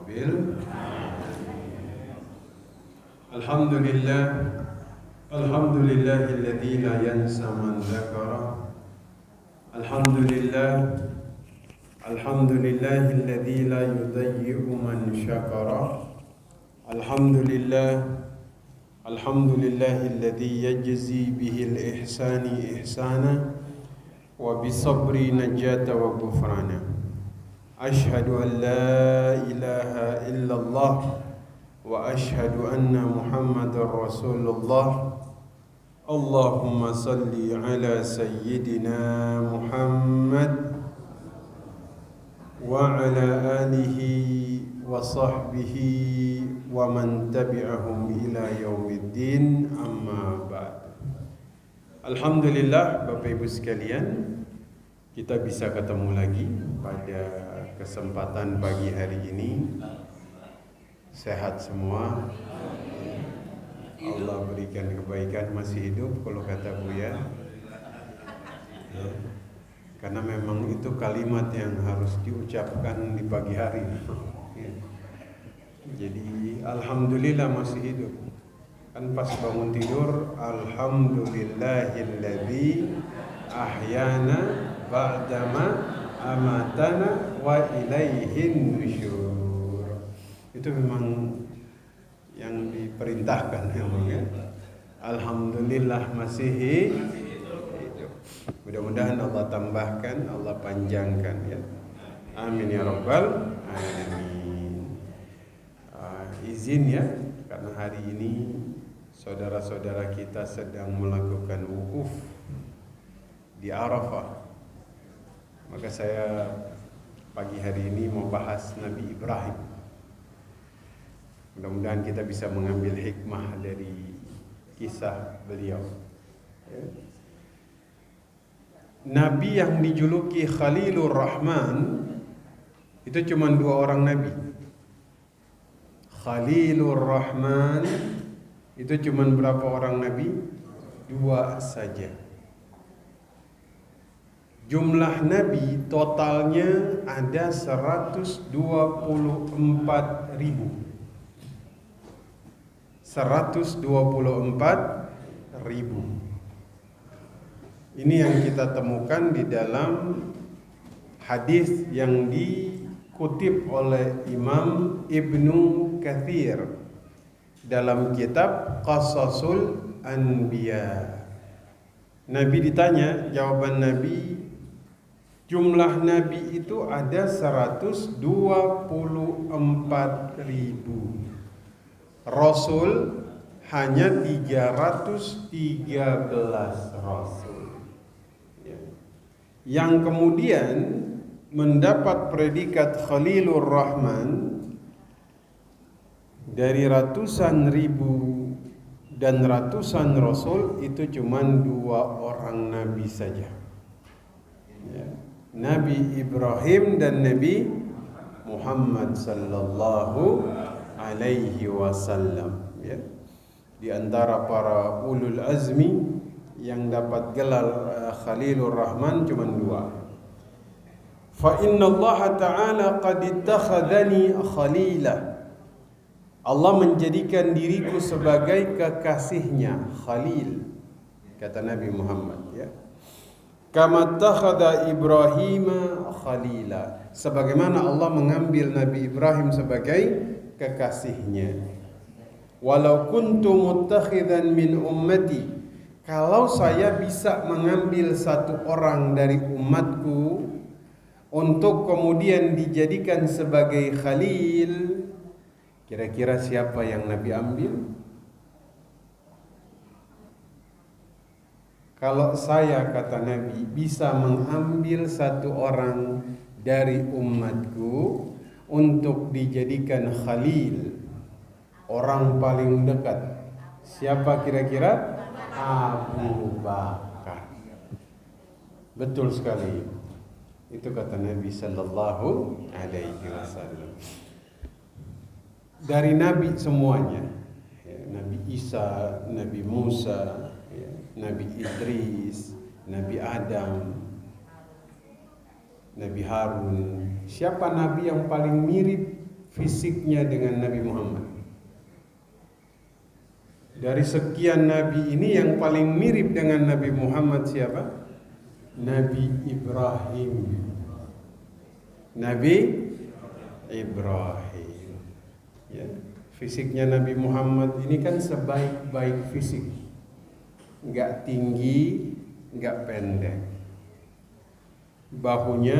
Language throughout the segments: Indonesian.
rabbil Alhamdulillah Alhamdulillahilladzi la yansa man dzakara Alhamdulillahilladzi la yudayyi'u man syakara Alhamdulillahilladzi yajzi bihil ihsani ihsana wa bisabri najata wa ghufrana. Ashhadu an la ilaha illallah wa ashhadu anna Muhammadar Rasulullah. Allahumma salli ala sayyidina Muhammad wa ala alihi wa sahbihi wa man tabi'ahum ila yaumiddin, amma ba'd. Alhamdulillah, Bapak Ibu sekalian, kita bisa ketemu lagi pada kesempatan pagi hari ini. Sehat semua, Allah berikan kebaikan, masih hidup kalau kata Buya ya. Karena memang itu kalimat yang harus diucapkan di pagi hari ya. Jadi alhamdulillah masih hidup. Kan pas bangun tidur, alhamdulillahilladzi ahyana ba'dama amatana wa ilaihin nusyur. Itu memang yang diperintahkan memang ya. Alhamdulillah masih hidup. Mudah-mudahan Allah tambahkan, Allah panjangkan ya. Amin ya rabbal alamin. Izin ya, karena hari ini saudara-saudara kita sedang melakukan wukuf di Arafah. Maka saya pagi hari ini mau bahas Nabi Ibrahim. Mudah-mudahan kita bisa mengambil hikmah dari kisah beliau ya. Nabi yang dijuluki Khalilur Rahman itu cuma 2 orang nabi. Khalilur Rahman itu cuma berapa orang nabi? 2 saja. Jumlah nabi totalnya ada 124.000. 124.000. Ini yang kita temukan di dalam hadis yang dikutip oleh Imam Ibnu Katsir dalam kitab Qasasul Anbiya. Nabi ditanya, jawaban Nabi, jumlah Nabi itu ada 124.000. Rasul hanya 313 Rasul ya. Yang kemudian mendapat predikat Khalilur Rahman dari ratusan ribu dan ratusan Rasul itu cuma 2 orang Nabi saja ya. Nabi Ibrahim dan Nabi Muhammad sallallahu alaihi wasallam ya. Di antara para ulul azmi yang dapat gelar Khalilur Rahman cuma 2. Fa inna Allah ta'ala qad ittakhadhani khalila. Allah menjadikan diriku sebagai kekasihnya, Khalil, kata Nabi Muhammad ya. Kama takhadha Ibrahim khalila. Sebagaimana Allah mengambil Nabi Ibrahim sebagai kekasihnya. Walau kuntu muttakhidan min ummati, kalau saya bisa mengambil satu orang dari umatku untuk kemudian dijadikan sebagai khalil, kira-kira siapa yang Nabi ambil? Kalau saya, kata Nabi, bisa mengambil satu orang dari umatku untuk dijadikan khalil, orang paling dekat, siapa kira-kira? Abu Bakar. Betul sekali. Itu kata Nabi sallallahu alaihi wasallam. Dari Nabi semuanya ya, Nabi Isa, Nabi Musa ya, Nabi Idris, Nabi Adam, Nabi Harun. Siapa Nabi yang paling mirip fisiknya dengan Nabi Muhammad. Dari sekian nabi ini yang paling mirip dengan Nabi Muhammad siapa? Nabi Ibrahim. Nabi Ibrahim. Ya, fisiknya Nabi Muhammad ini kan sebaik-baik fisik. Enggak tinggi, enggak pendek. Bahunya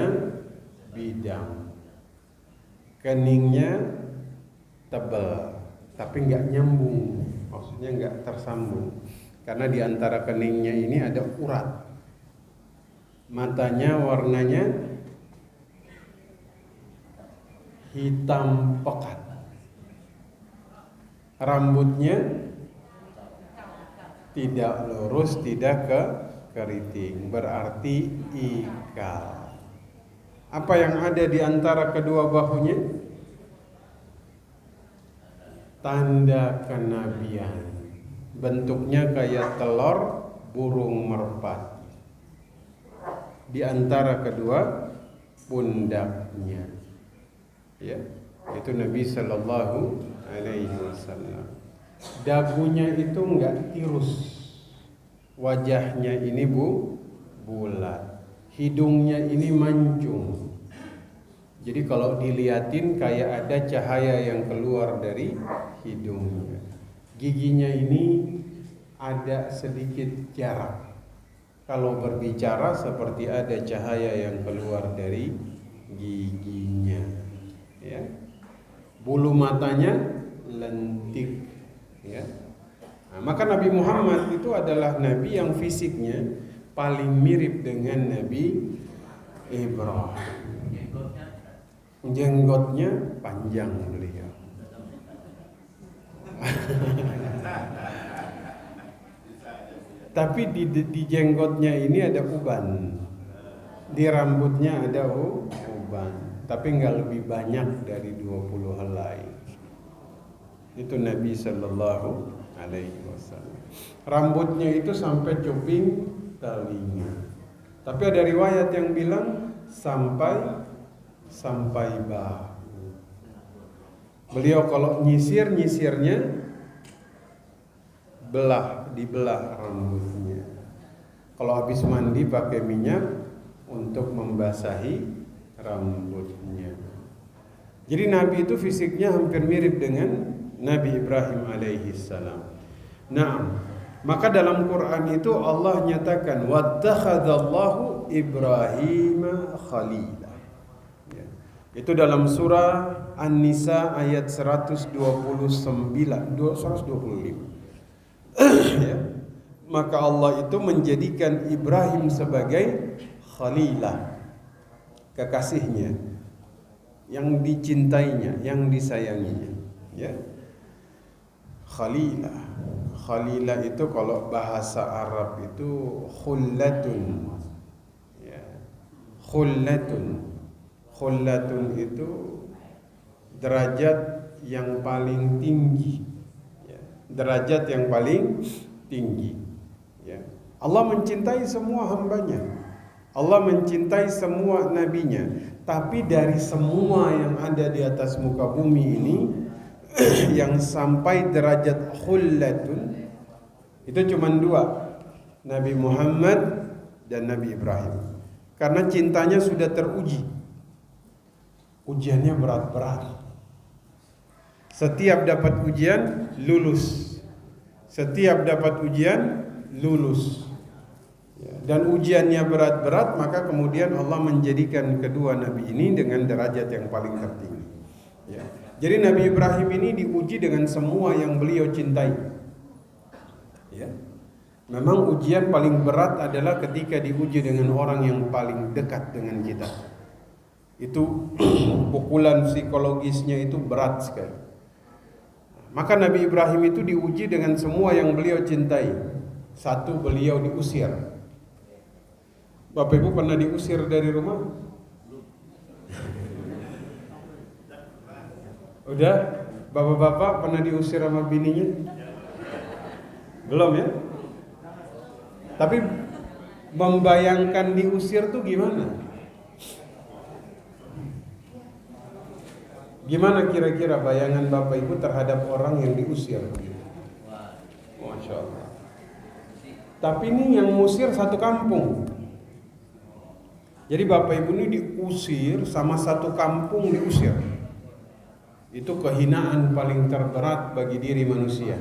bidang. Keningnya tebal, tapi enggak nyambung. Maksudnya enggak tersambung. Karena di antara keningnya ini ada urat. Matanya warnanya hitam pekat. Rambutnya tidak lurus, tidak keriting, berarti ikal. Apa yang ada di antara kedua bahunya? Tanda kenabian. Bentuknya kayak telur burung merpati. Di antara kedua pundaknya. Ya, itu Nabi Sallallahu Alaihi Wasallam. Dagunya itu enggak tirus, wajahnya ini bulat, hidungnya ini mancung. Jadi kalau diliatin kayak ada cahaya yang keluar dari hidungnya. Giginya ini ada sedikit jarak. Kalau berbicara seperti ada cahaya yang keluar dari giginya. Ya. Bulu matanya lentik. Ya. Nah, maka Nabi Muhammad itu adalah Nabi yang fisiknya paling mirip dengan Nabi Ibrahim. Jenggotnya panjang beliau. Tapi di jenggotnya ini ada uban, di rambutnya ada uban, tapi nggak lebih banyak dari 20 helai. Itu Nabi Sallallahu Alaihi Wasallam. Rambutnya itu sampai cuping telinga. Tapi ada riwayat yang bilang sampai bahu. Beliau kalau nyisirnya dibelah rambutnya. Kalau habis mandi pakai minyak untuk membasahi rambutnya. Jadi Nabi itu fisiknya hampir mirip dengan Nabi Ibrahim alaihi salam. Nah, maka dalam Quran itu Allah nyatakan wattakhadallahu Ibrahim khalila. Ya. Itu dalam surah An-Nisa ayat 125. Ya. Maka Allah itu menjadikan Ibrahim sebagai khalilah, kekasihnya, yang dicintainya, yang disayanginya. Ya. Khalilah itu kalau bahasa Arab itu khullatun. Ya. Khullatun itu derajat yang paling tinggi. Ya. Derajat yang paling tinggi. Ya. Allah mencintai semua hambanya. Allah mencintai semua nabinya. Tapi dari semua yang ada di atas muka bumi ini yang sampai derajat khullatun itu cuma dua, Nabi Muhammad dan Nabi Ibrahim. Karena cintanya sudah teruji. Ujiannya berat-berat. Setiap dapat ujian lulus. Setiap dapat ujian lulus. Dan ujiannya berat-berat, maka kemudian Allah menjadikan kedua nabi ini dengan derajat yang paling tertinggi. Ya. Jadi Nabi Ibrahim ini diuji dengan semua yang beliau cintai. Ya. Memang ujian paling berat adalah ketika diuji dengan orang yang paling dekat dengan kita. Itu pukulan psikologisnya itu berat sekali. Maka Nabi Ibrahim itu diuji dengan semua yang beliau cintai. Satu, beliau diusir. Bapak Ibu pernah diusir dari rumah? Udah? Bapak-bapak pernah diusir sama bininya? Belum ya? Tapi membayangkan diusir tuh gimana? Gimana kira-kira bayangan Bapak Ibu terhadap orang yang diusir? Masya Allah. Tapi ini yang ngusir satu kampung. Jadi Bapak Ibu ini diusir sama satu kampung diusir. Itu kehinaan paling terberat bagi diri manusia.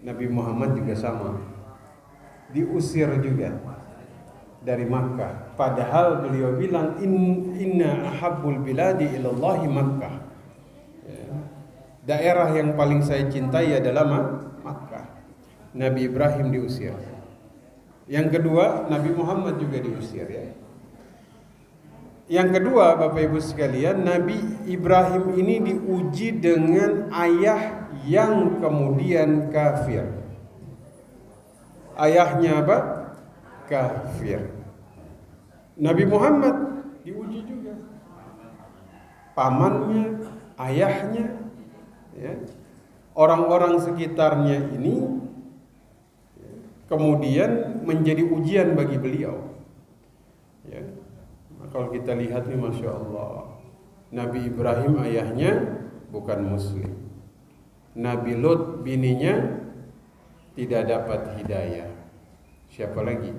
Nabi Muhammad juga sama. Diusir juga dari Makkah. Padahal beliau bilang inna ahabbul biladi ilallahi Makkah. Daerah yang paling saya cintai adalah Makkah. Nabi Ibrahim diusir. Yang kedua, Nabi Muhammad juga diusir ya. Yang kedua, Bapak Ibu sekalian, Nabi Ibrahim ini diuji dengan ayah yang kemudian kafir. Ayahnya apa? Kafir. Nabi Muhammad diuji juga. Pamannya, ayahnya, ya. Orang-orang sekitarnya ini kemudian menjadi ujian bagi beliau. Ya. Kalau kita lihat nih, Masya Allah, Nabi Ibrahim ayahnya bukan Muslim. Nabi Lut bininya tidak dapat hidayah. Siapa lagi?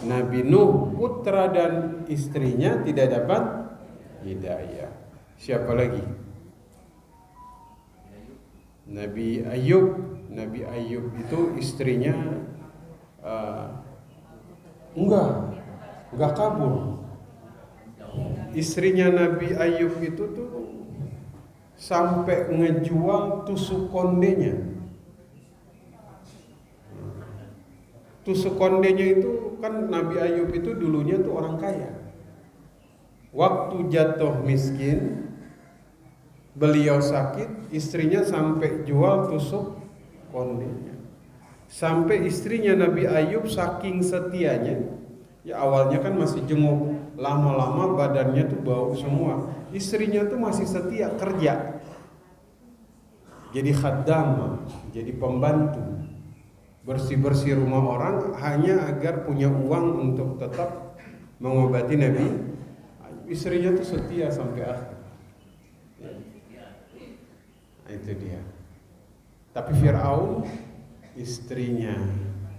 Nabi Nuh putra dan istrinya tidak dapat hidayah. Siapa lagi? Nabi Ayub. Nabi Ayub itu istrinya enggak kabur. Istrinya Nabi Ayub itu tuh sampai ngejual tusuk kondenya. Tusuk kondenya itu kan Nabi Ayub itu dulunya tuh orang kaya. Waktu jatuh miskin, beliau sakit, istrinya sampai jual tusuk kondenya. Sampai istrinya Nabi Ayub saking setianya, ya awalnya kan masih jenguk, lama-lama badannya tuh bau semua. Istrinya tuh masih setia kerja, jadi khaddam, jadi pembantu, bersih-bersih rumah orang hanya agar punya uang untuk tetap mengobati Nabi. Istrinya tuh setia sampai akhir. Nah, itu dia. Tapi Fir'aun istrinya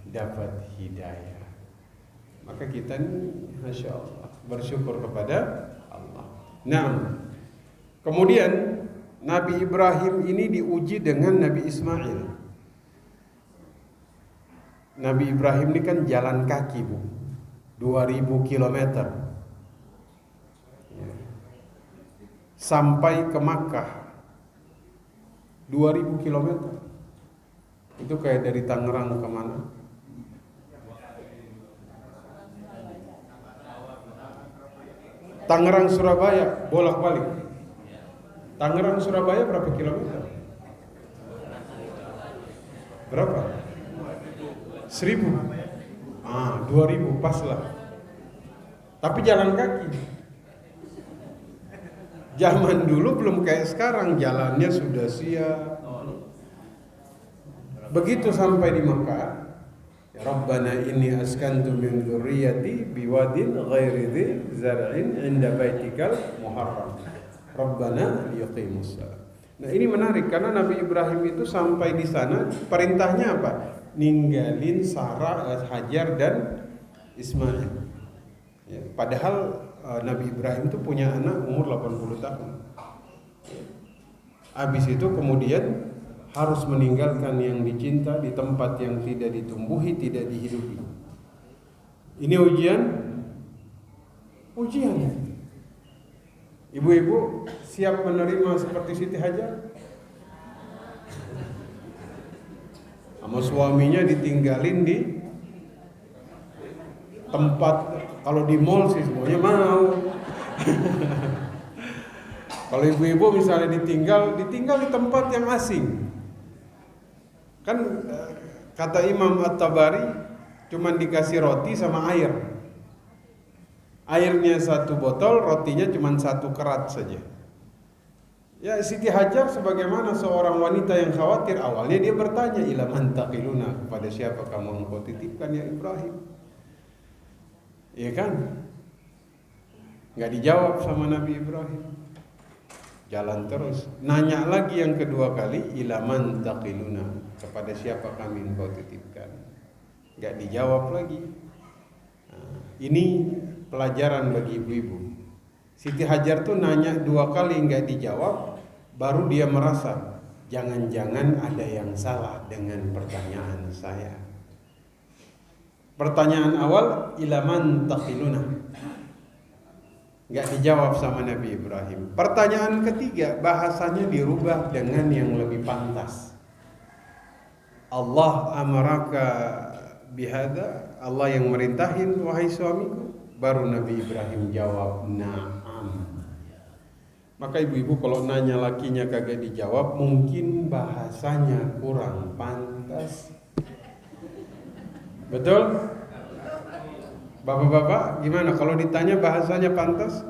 dapat hidayah. Maka kita ini, Masya Allah, bersyukur kepada Allah. Nah, kemudian Nabi Ibrahim ini diuji dengan Nabi Ismail. Nabi Ibrahim ini kan jalan kaki, Bu. 2000 kilometer. Sampai ke Makkah. 2000 kilometer. Itu kayak dari Tangerang ke mana? Tangerang Surabaya bolak-balik. Tangerang Surabaya berapa kilometer? Berapa? 1000. 2000 pas lah. Tapi jalan kaki. Zaman dulu belum kayak sekarang, jalannya sudah siap. Begitu sampai di Makkah, ya Rabbana inni askantu min dzurriyyati biwadin ghairi dzi zar'in 'inda baitikal muharram. Rabbana liyuqimus shalah. Nah, ini menarik karena Nabi Ibrahim itu sampai di sana perintahnya apa? Ninggalin Sarah, Hajar dan Ismail. Ya, padahal Nabi Ibrahim itu punya anak umur 80 tahun. Habis itu kemudian harus meninggalkan yang dicinta di tempat yang tidak ditumbuhi, tidak dihidupi. Ini ujian. Ibu-ibu siap menerima seperti Siti Hajar? Sama suaminya ditinggalin di tempat, kalau di mall sih semuanya mau. Kalau ibu-ibu misalnya ditinggal di tempat yang asing. Kan kata Imam At-Tabari cuman dikasih roti sama air. Airnya 1 botol, rotinya cuman 1 kerat saja. Ya, Siti Hajar sebagaimana seorang wanita yang khawatir, awalnya dia bertanya, ila man taqiluna, kepada siapa kamu engkau titipkan ya Ibrahim? Iya kan? Enggak dijawab sama Nabi Ibrahim. jalan terus. Nanya lagi yang kedua kali, ilaman taqiluna, kepada siapa kami engkau titipkan? Gak dijawab lagi. Nah, ini pelajaran bagi ibu-ibu. Siti Hajar tuh nanya 2 kali gak dijawab, baru dia merasa jangan-jangan ada yang salah dengan pertanyaan saya. Pertanyaan awal, ilaman taqiluna, gak dijawab sama Nabi Ibrahim. Pertanyaan ketiga, bahasanya dirubah dengan yang lebih pantas. Allah amaraka bihada, Allah yang merintahin wahai suamiku. Baru Nabi Ibrahim jawab na'am. Maka ibu-ibu kalau nanya lakinya kagak dijawab, mungkin bahasanya kurang pantas. Betul? Bapak-bapak gimana kalau ditanya bahasanya pantas?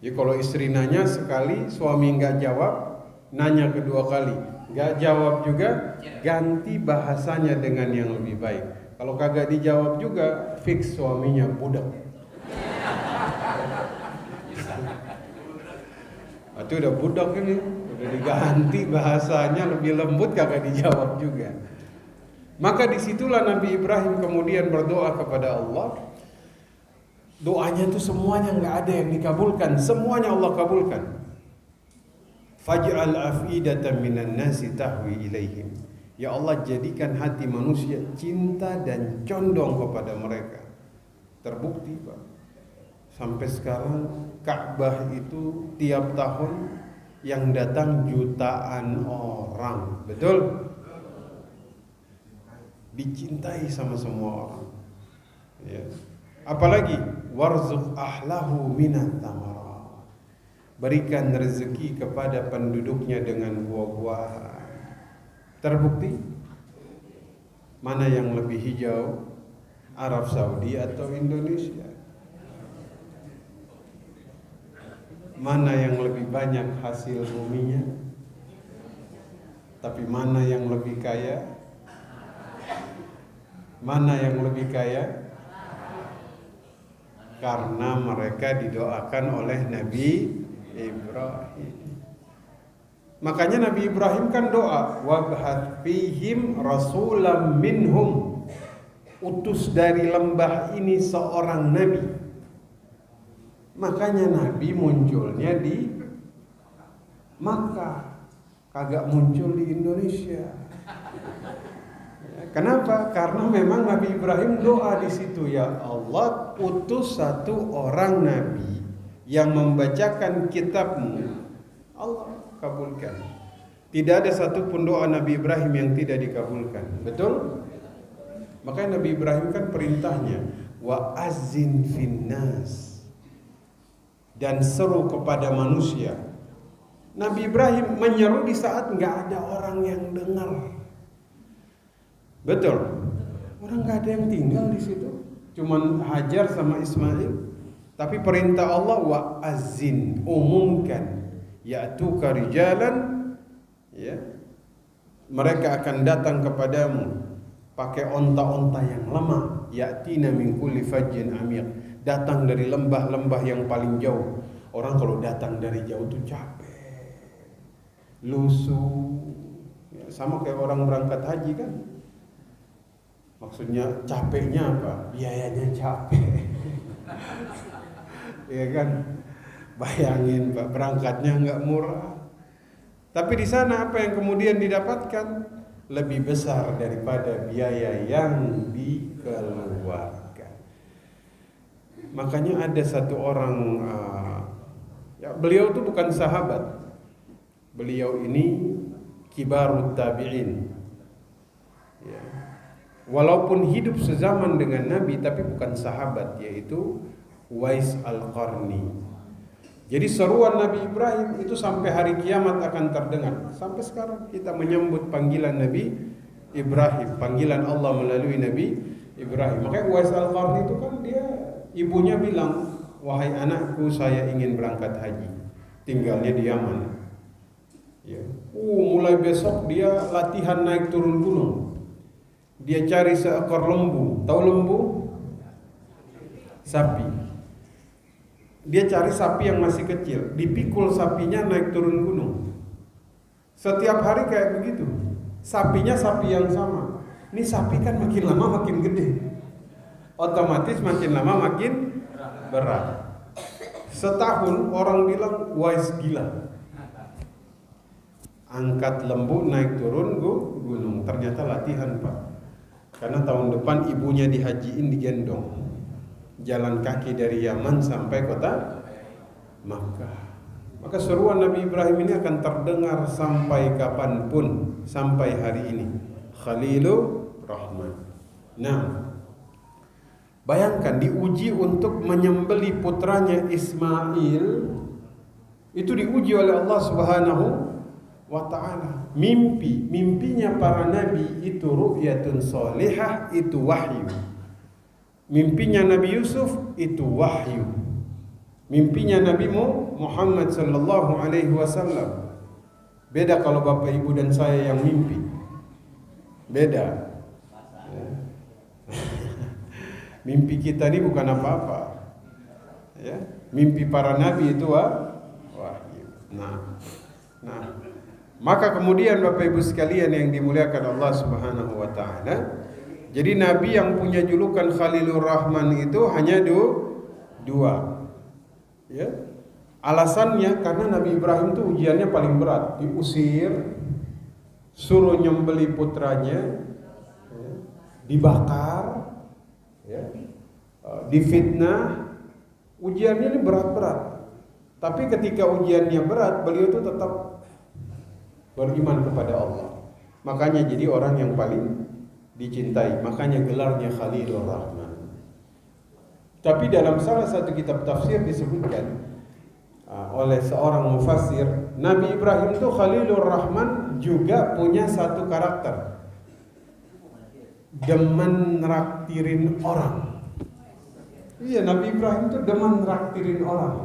Ya kalau istri nanya sekali, suami nggak jawab, nanya kedua kali nggak jawab juga, ganti bahasanya dengan yang lebih baik. Kalau kagak dijawab juga, fix suaminya budak. Itu udah budak ini, udah diganti bahasanya lebih lembut, kagak dijawab juga. Maka disitulah Nabi Ibrahim kemudian berdoa kepada Allah. Doanya itu semuanya nggak ada yang dikabulkan, semuanya Allah kabulkan. Faj'al af'idatan minan nasi tahwi ilaihim. Ya Allah, jadikan hati manusia cinta dan condong kepada mereka. Terbukti Pak, sampai sekarang Ka'bah itu tiap tahun yang datang jutaan orang. Betul? Dicintai sama semua orang. Ya. Apalagi warzuq ahlahu minat tamarat. Berikan rezeki kepada penduduknya dengan buah-buahan. Terbukti mana yang lebih hijau, Arab Saudi atau Indonesia? Mana yang lebih banyak hasil buminya? Tapi mana yang lebih kaya? Mana yang lebih kaya? Karena mereka didoakan oleh Nabi Ibrahim. Makanya Nabi Ibrahim kan doa, wab'ath fihim rasulam minhum, utus dari lembah ini seorang nabi. Makanya Nabi munculnya di Makkah, kagak muncul di Indonesia. Kenapa? Karena memang Nabi Ibrahim doa di situ, ya Allah, utus satu orang nabi yang membacakan kitabmu, Allah kabulkan. Tidak ada satupun doa Nabi Ibrahim yang tidak dikabulkan. Betul? Makanya Nabi Ibrahim kan perintahnya wa azin finnas, dan seru kepada manusia. Nabi Ibrahim menyeru di saat nggak ada orang yang dengar. Betul? Orang nggak ada yang tinggal di situ, cuman Hajar sama Ismail. Tapi perintah Allah wa azin, umumkan, ya'tuka rijalan, ya, mereka akan datang kepadamu pakai onta-onta yang lemah, ya'tina min kulli fajjin amiq, datang dari lembah-lembah yang paling jauh. Orang kalau datang dari jauh tuh capek, lusuh, ya, sama kayak orang berangkat haji kan. Maksudnya capeknya apa? Biayanya capek. Ya kan? Bayangin Pak, berangkatnya nggak murah. Tapi di sana apa yang kemudian didapatkan lebih besar daripada biaya yang dikeluarkan. Makanya ada satu orang, ya, beliau itu bukan sahabat. Beliau ini kibarut tabi'in. Ya. Walaupun hidup sezaman dengan Nabi, tapi bukan sahabat, yaitu Uwais Al-Qarni. Jadi seruan Nabi Ibrahim itu sampai hari kiamat akan terdengar. Sampai sekarang kita menyambut panggilan Nabi Ibrahim, panggilan Allah melalui Nabi Ibrahim. Makanya Uwais Al-Qarni itu kan dia, ibunya bilang, wahai anakku, saya ingin berangkat haji. Tinggalnya di Yaman. Ya. Mulai besok dia latihan naik turun gunung. Dia cari seekor lembu. Tahu lembu? Sapi. dia cari sapi yang masih kecil, dipikul sapinya naik turun gunung. Setiap hari kayak begitu. Sapinya sapi yang sama. Ini sapi kan makin lama makin gede, otomatis makin lama makin berat. Setahun orang bilang wise gila, angkat lembu naik turun gunung. Ternyata latihan Pak, karena tahun depan ibunya dihajiin digendong, jalan kaki dari Yaman sampai kota Makkah. Maka seruan Nabi Ibrahim ini akan terdengar sampai kapanpun, sampai hari ini. Khalilur Rahman. Nah, bayangkan diuji untuk menyembelih putranya Ismail, itu diuji oleh Allah Subhanahu wa ta'ala. Mimpinya para nabi itu ru'yatun sholihah, itu wahyu. Mimpinya Nabi Yusuf itu wahyu. Mimpinya Nabi Muhammad sallallahu alaihi wasallam. Beda kalau Bapak Ibu dan saya yang mimpi. Beda. Mimpi kita ini bukan apa-apa. Ya, mimpi para nabi itu wahyu. Nah, maka kemudian Bapak Ibu sekalian yang dimuliakan Allah Subhanahu wa taala, jadi nabi yang punya julukan Khalilur Rahman itu hanya dua. Ya. Alasannya karena Nabi Ibrahim itu ujiannya paling berat, diusir, suruh nyembelih putranya, ya, dibakar, ya, difitnah. Ujiannya ini berat-berat. Tapi ketika ujiannya berat, beliau itu tetap beriman kepada Allah. Makanya jadi orang yang paling dicintai. Makanya gelarnya Khalilur Rahman. Tapi dalam salah satu kitab tafsir disebutkan oleh seorang mufassir, Nabi Ibrahim itu Khalilur Rahman juga punya satu karakter, demen nraktirin orang. Iya, Nabi Ibrahim itu demen nraktirin orang.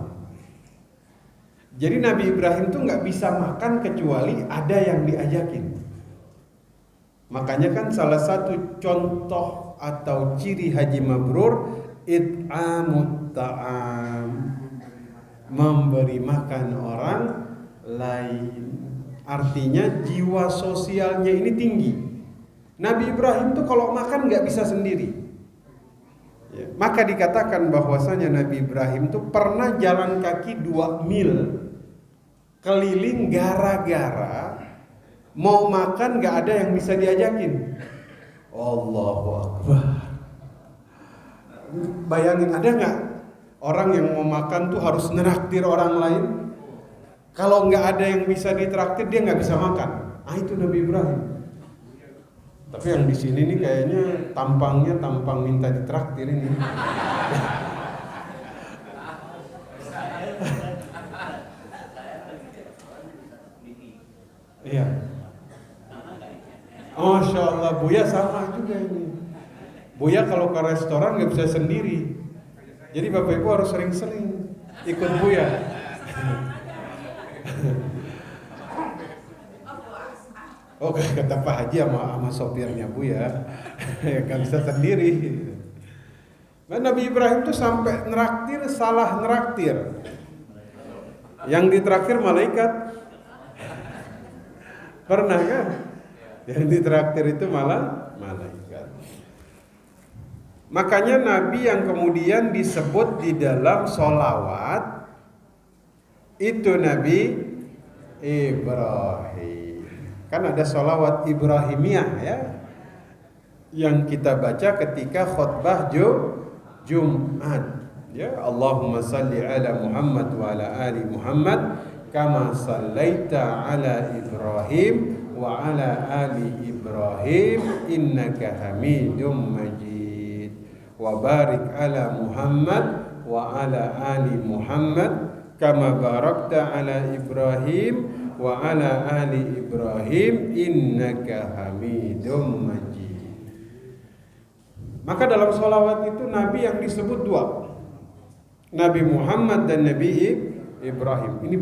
Jadi Nabi Ibrahim itu nggak bisa makan kecuali ada yang diajakin. Makanya kan salah satu contoh atau ciri haji mabrur it'amut ta'am, memberi makan orang lain. Artinya jiwa sosialnya ini tinggi. Nabi Ibrahim tuh kalau makan nggak bisa sendiri. Ya, maka dikatakan bahwasanya Nabi Ibrahim tuh pernah jalan kaki 2 mil keliling gara-gara mau makan nggak ada yang bisa diajakin. Allahu Akbar. Bayangin, ada nggak orang yang mau makan tuh harus neraktir orang lain? Kalau nggak ada yang bisa ditraktir, dia nggak bisa makan. Itu Nabi Ibrahim. Tapi yang di sini nih kayaknya tampangnya tampang minta ditraktir ini. Iya. Masya Allah, Buya sama juga ini. Buya kalau ke restoran nggak bisa sendiri. Jadi Bapak Ibu harus sering-sering ikut Buya. Oh, kata Pak Haji sama sopirnya Buya, nggak bisa sendiri. Nah, Nabi Ibrahim tuh sampai neraktir, salah neraktir. Yang ditraktir malaikat. Pernah kan? Yang ditraktir itu malah malaikat. Makanya Nabi yang kemudian disebut di dalam sholawat itu Nabi Ibrahim. Kan ada sholawat Ibrahimiyah ya, yang kita baca ketika khutbah Jumat. Ya, Allahumma salli ala Muhammad wa ala ali Muhammad kama sallaita ala Ibrahim wa ala ali Ibrahim innaka Hamidum Majid. Wa barik ala Muhammad wa ala ali Muhammad kama barakta ala Ibrahim wa ala ali Ibrahim innaka Hamidum Majid. Maka dalam sholawat itu Nabi yang disebut 2, Nabi Muhammad dan Nabi Ibrahim. Ini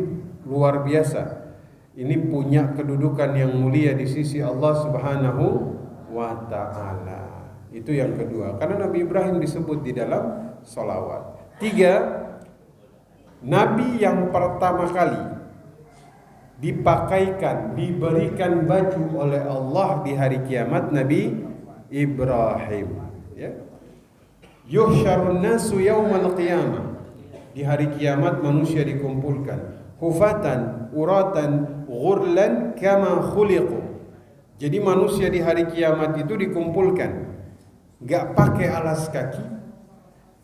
luar biasa. Ini punya kedudukan yang mulia di sisi Allah Subhanahu wa ta'ala. Itu yang kedua, karena Nabi Ibrahim disebut di dalam sholawat. 3, Nabi yang pertama kali dipakaikan, diberikan baju oleh Allah di hari kiamat, Nabi Ibrahim. Ya. Yuhsyarun nasu yaumal qiyamah. Di hari kiamat manusia dikumpulkan. Hufatan, uratan, ghurlan kama khuliqu. Jadi manusia di hari kiamat itu dikumpulkan, gak pakai alas kaki,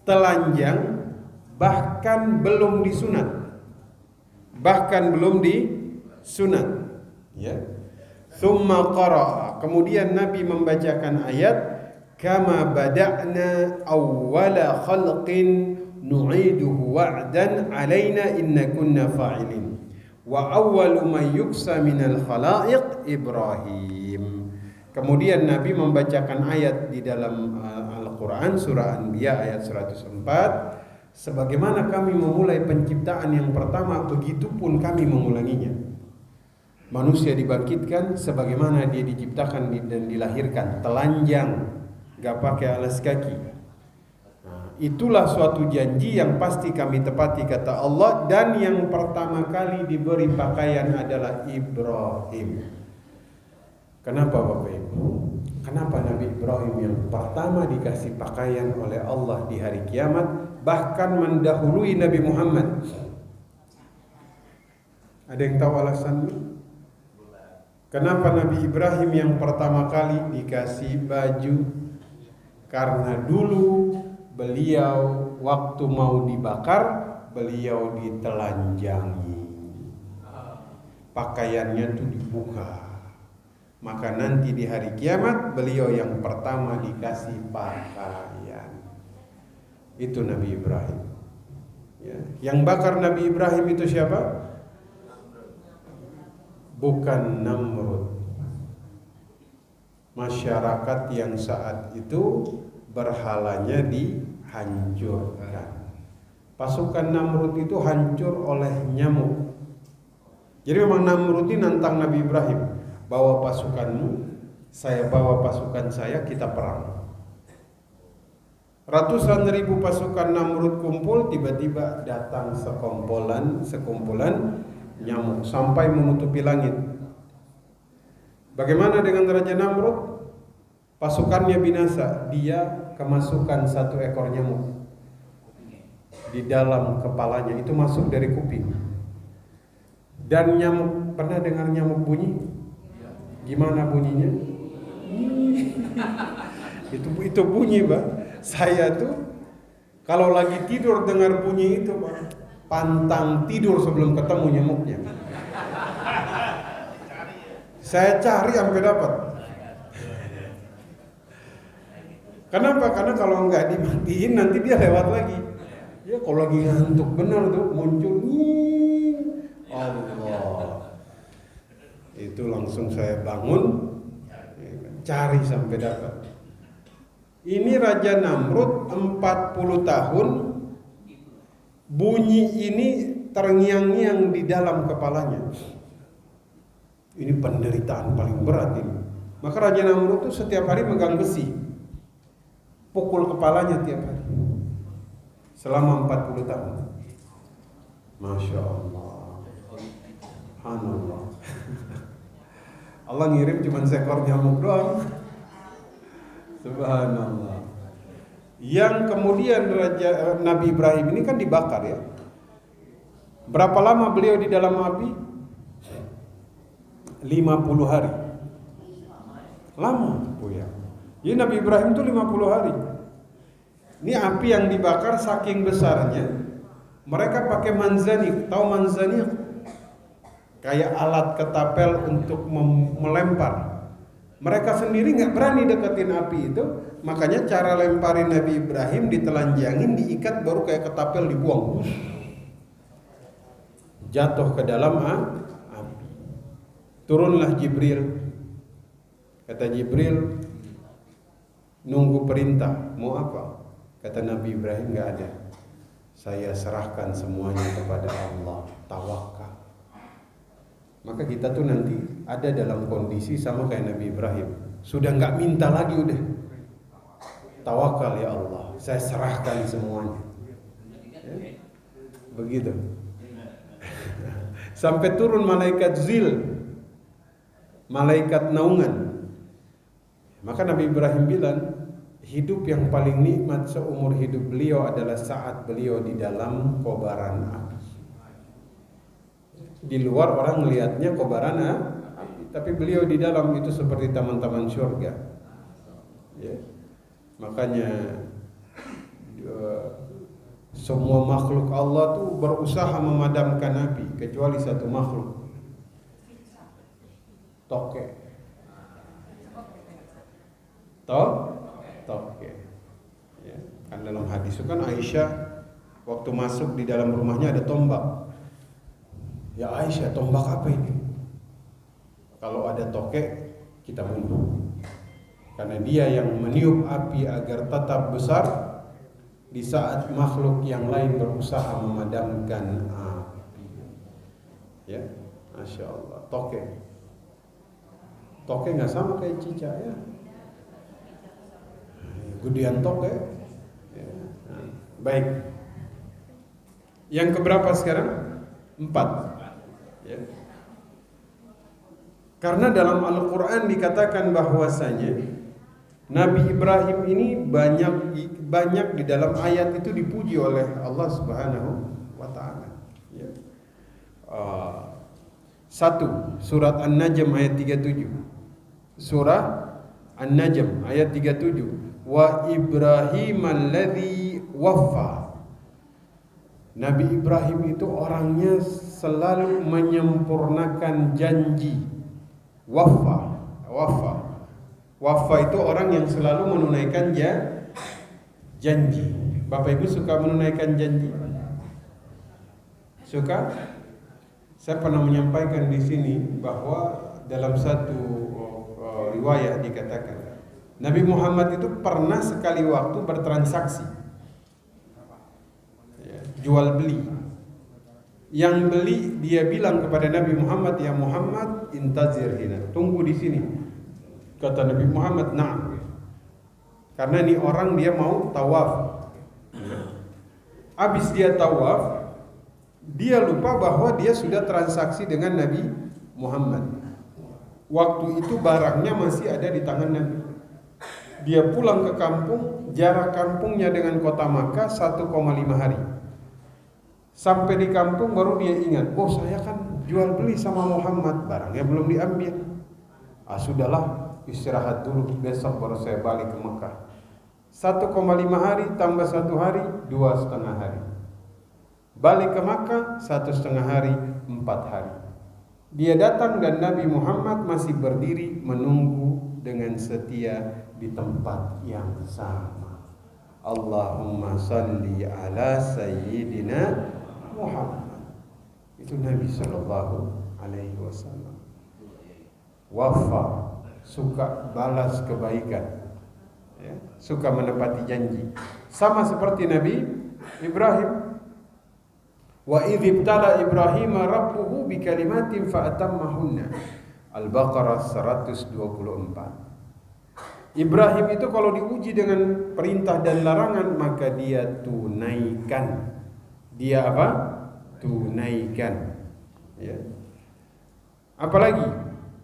telanjang, bahkan belum disunat, ya. Thumma qara'a, kemudian Nabi membacakan ayat, kama bada'na awwala khalqin nu'iduhu wa'dan alaina inna kunna fa'ilin wa awwalu man yuksa minal khalaiq Ibrahim. Kemudian Nabi membacakan ayat di dalam Al-Quran surah Anbiya ayat 104, sebagaimana kami memulai penciptaan yang pertama, begitupun kami mengulanginya. Manusia dibangkitkan sebagaimana dia diciptakan dan dilahirkan, telanjang, gak pakai alas kaki. Nah, itulah suatu janji yang pasti kami tepati, kata Allah, dan yang pertama kali diberi pakaian adalah Ibrahim. Kenapa Bapak Ibu? Kenapa Nabi Ibrahim yang pertama dikasih pakaian oleh Allah di hari kiamat, bahkan mendahului Nabi Muhammad? Ada yang tahu alasannya? Kenapa Nabi Ibrahim yang pertama kali dikasih baju? Karena dulu beliau waktu mau dibakar, beliau ditelanjangi, pakaiannya itu dibuka. Maka nanti di hari kiamat beliau yang pertama dikasih pakaian. Itu Nabi Ibrahim. Ya. Yang bakar Nabi Ibrahim itu siapa? Bukan Namrud. Masyarakat yang saat itu berhalanya dihancurkan. Pasukan Namrud itu hancur oleh nyamuk. Jadi memang Namrud ini nantang Nabi Ibrahim, bawa pasukanmu, saya bawa pasukan saya, kita perang. Ratusan ribu pasukan Namrud kumpul, tiba-tiba datang sekumpulan nyamuk sampai menutupi langit. Bagaimana dengan Raja Namrud? Pasukannya binasa, dia kemasukan satu ekor nyamuk di dalam kepalanya, itu masuk dari kuping. Dan nyamuk, pernah dengar nyamuk bunyi? Gimana bunyinya? Itu bunyi, Pak. Saya tuh kalau lagi tidur dengar bunyi itu, Pak, pantang tidur sebelum ketemu nyamuknya. Saya cari sampai dapat. Kenapa? Karena kalau nggak dimatiin nanti dia lewat lagi. Ya kalau lagi ngantuk benar tuh muncul, Allah. Itu langsung saya bangun, cari sampai dapat. Ini Raja Namrud 40 tahun, bunyi ini terngiang-ngiang di dalam kepalanya. Ini penderitaan paling berat ini. Maka Raja Namrud itu setiap hari megang besi, pukul kepalanya tiap hari selama 40 tahun. Masya Allah, Subhanallah. Allah ngirim cuma seekor nyamuk doang. Subhanallah. Yang kemudian Nabi Ibrahim ini kan dibakar ya. Berapa lama beliau di dalam api? 50 hari. Lama, Bu ya. Jadi Nabi Ibrahim itu 50 hari. Ini api yang dibakar saking besarnya, mereka pakai manzanik. Tahu manzanik? Kayak alat ketapel untuk melempar. Mereka sendiri nggak berani deketin api itu, makanya cara lemparin Nabi Ibrahim ditelanjangin, diikat, baru kayak ketapel dibuang. Jatuh ke dalam api. Turunlah Jibril. Kata Jibril, nunggu perintah, mau apa? Kata Nabi Ibrahim, nggak ada. Saya serahkan semuanya kepada Allah, tawakal. Maka kita tuh nanti ada dalam kondisi sama kayak Nabi Ibrahim. Sudah nggak minta lagi, udah tawakal, ya Allah, saya serahkan semuanya. Ya. begitu. Sampai turun malaikat Zil, malaikat naungan. Maka Nabi Ibrahim bilang, hidup yang paling nikmat seumur hidup beliau adalah saat beliau di dalam kobaran api. Di luar orang melihatnya kobaran api, tapi beliau di dalam itu seperti taman-taman surga. Ya. Makanya semua makhluk Allah tuh berusaha memadamkan api kecuali satu makhluk, toke. Toke. Ya. Kan dalam hadis itu kan Aisyah waktu masuk di dalam rumahnya ada tombak. Ya Aisyah, tombak apa ini? Kalau ada toke kita bunuh. Karena dia yang meniup api agar tetap besar di saat makhluk yang lain berusaha memadamkan api. Ya, Masya Allah. Toke nggak sama kayak cicak ya. Gedean toke. Ya. Nah, baik. Yang keberapa sekarang? 4. Ya. Karena dalam Al-Quran dikatakan bahwasanya Nabi Ibrahim ini banyak di dalam ayat itu dipuji oleh Allah Subhanahu wa taala. Ya. 1 Surat An-Najm ayat 37. Surah An-Najm ayat 37. Wa Ibrahim alladzi waffa. Nabi Ibrahim itu orangnya selalu menyempurnakan janji. Wafa itu orang yang selalu menunaikan janji. Bapak Ibu suka menunaikan janji? Suka? Saya pernah menyampaikan di sini bahwa dalam satu riwayat dikatakan Nabi Muhammad itu pernah sekali waktu bertransaksi, jual beli. Yang beli dia bilang kepada Nabi Muhammad, ya Muhammad, intazir hina, tunggu di sini. Kata Nabi Muhammad, na'am. Karena ini orang dia mau tawaf. Habis dia tawaf, dia lupa bahwa dia sudah transaksi dengan Nabi Muhammad. Waktu itu barangnya masih ada di tangan Nabi. Dia pulang ke kampung, jarak kampungnya dengan kota Makkah 1,5 hari. Sampai di kampung baru dia ingat, oh saya kan jual beli sama Muhammad, barangnya belum diambil. Sudahlah, istirahat dulu, besok baru saya balik ke Mekah. 1,5 hari tambah 1 hari, 2,5 hari. Balik ke Makkah 1,5 hari, 4 hari. Dia datang dan Nabi Muhammad masih berdiri menunggu dengan setia di tempat yang sama. Allahumma salli ala sayyidina Muhammad. Itu Nabi sallallahu alaihi wasallam. Wafa, suka balas kebaikan, ya, suka menepati janji. Sama seperti Nabi Ibrahim. Wa idh ibtala Ibrahim rabbuhu bikalimatin fa'atammahunna. Al-Baqarah 124. Ibrahim itu kalau diuji dengan perintah dan larangan maka dia tunaikan. Dia apa? Tunaikan. Ya. Apalagi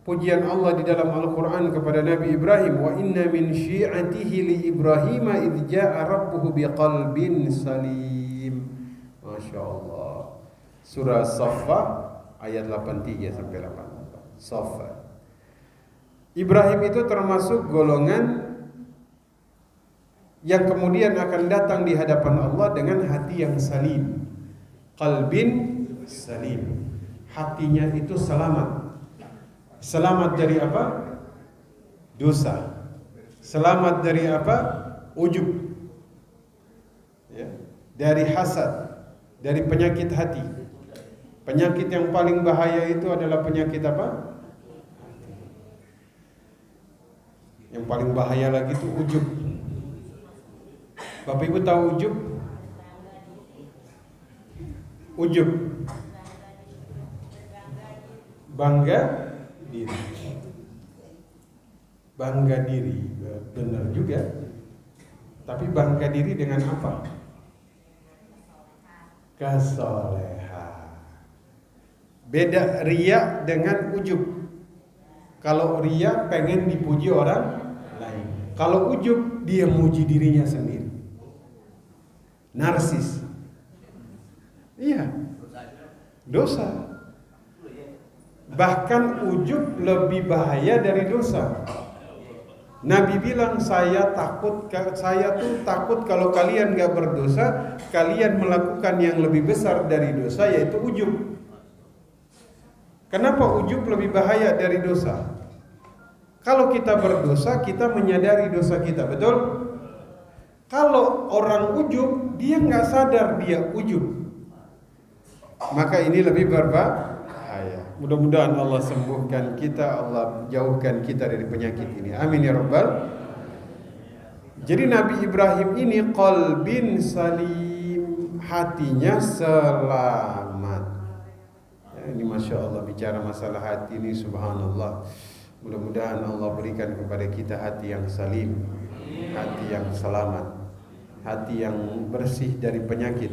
pujian Allah di dalam Al-Quran kepada Nabi Ibrahim, wa inna min syi'atihi li Ibrahim idh ja'a rabbuhu biqalbin salim. Masya Allah. Surah Saffah ayat 83 sampai 84. Saffah. Ibrahim itu termasuk golongan yang kemudian akan datang di hadapan Allah dengan hati yang salim. Qalbin salim. Hatinya itu selamat. Selamat dari apa? Dosa. Selamat dari apa? Ujub. Ya. Dari hasad, dari penyakit hati. Penyakit yang paling bahaya itu adalah penyakit apa? Yang paling bahaya lagi itu ujub. Bapak Ibu tahu ujub? Ujub, bangga diri. Bangga diri, benar juga. Tapi bangga diri dengan apa? kesolehan. Beda riya dengan ujub. Kalau riya pengen dipuji orang lain. Kalau ujub dia muji dirinya sendiri. Narsis. Iya. Dosa. Bahkan ujub lebih bahaya dari dosa. Nabi bilang saya tuh takut kalau kalian gak berdosa, kalian melakukan yang lebih besar dari dosa, yaitu ujub. Kenapa ujub lebih bahaya dari dosa? Kalau kita berdosa, kita menyadari dosa kita, betul? Kalau orang ujub, dia gak sadar dia ujub. Maka ini lebih berbahaya. Mudah-mudahan Allah sembuhkan kita, Allah jauhkan kita dari penyakit ini. Amin ya rabbal. Jadi Nabi Ibrahim ini qalbin salim, hatinya selamat. Ya, ini Masya Allah bicara masalah hati ini, subhanallah. Mudah-mudahan Allah berikan kepada kita hati yang salim, hati yang selamat, hati yang bersih dari penyakit.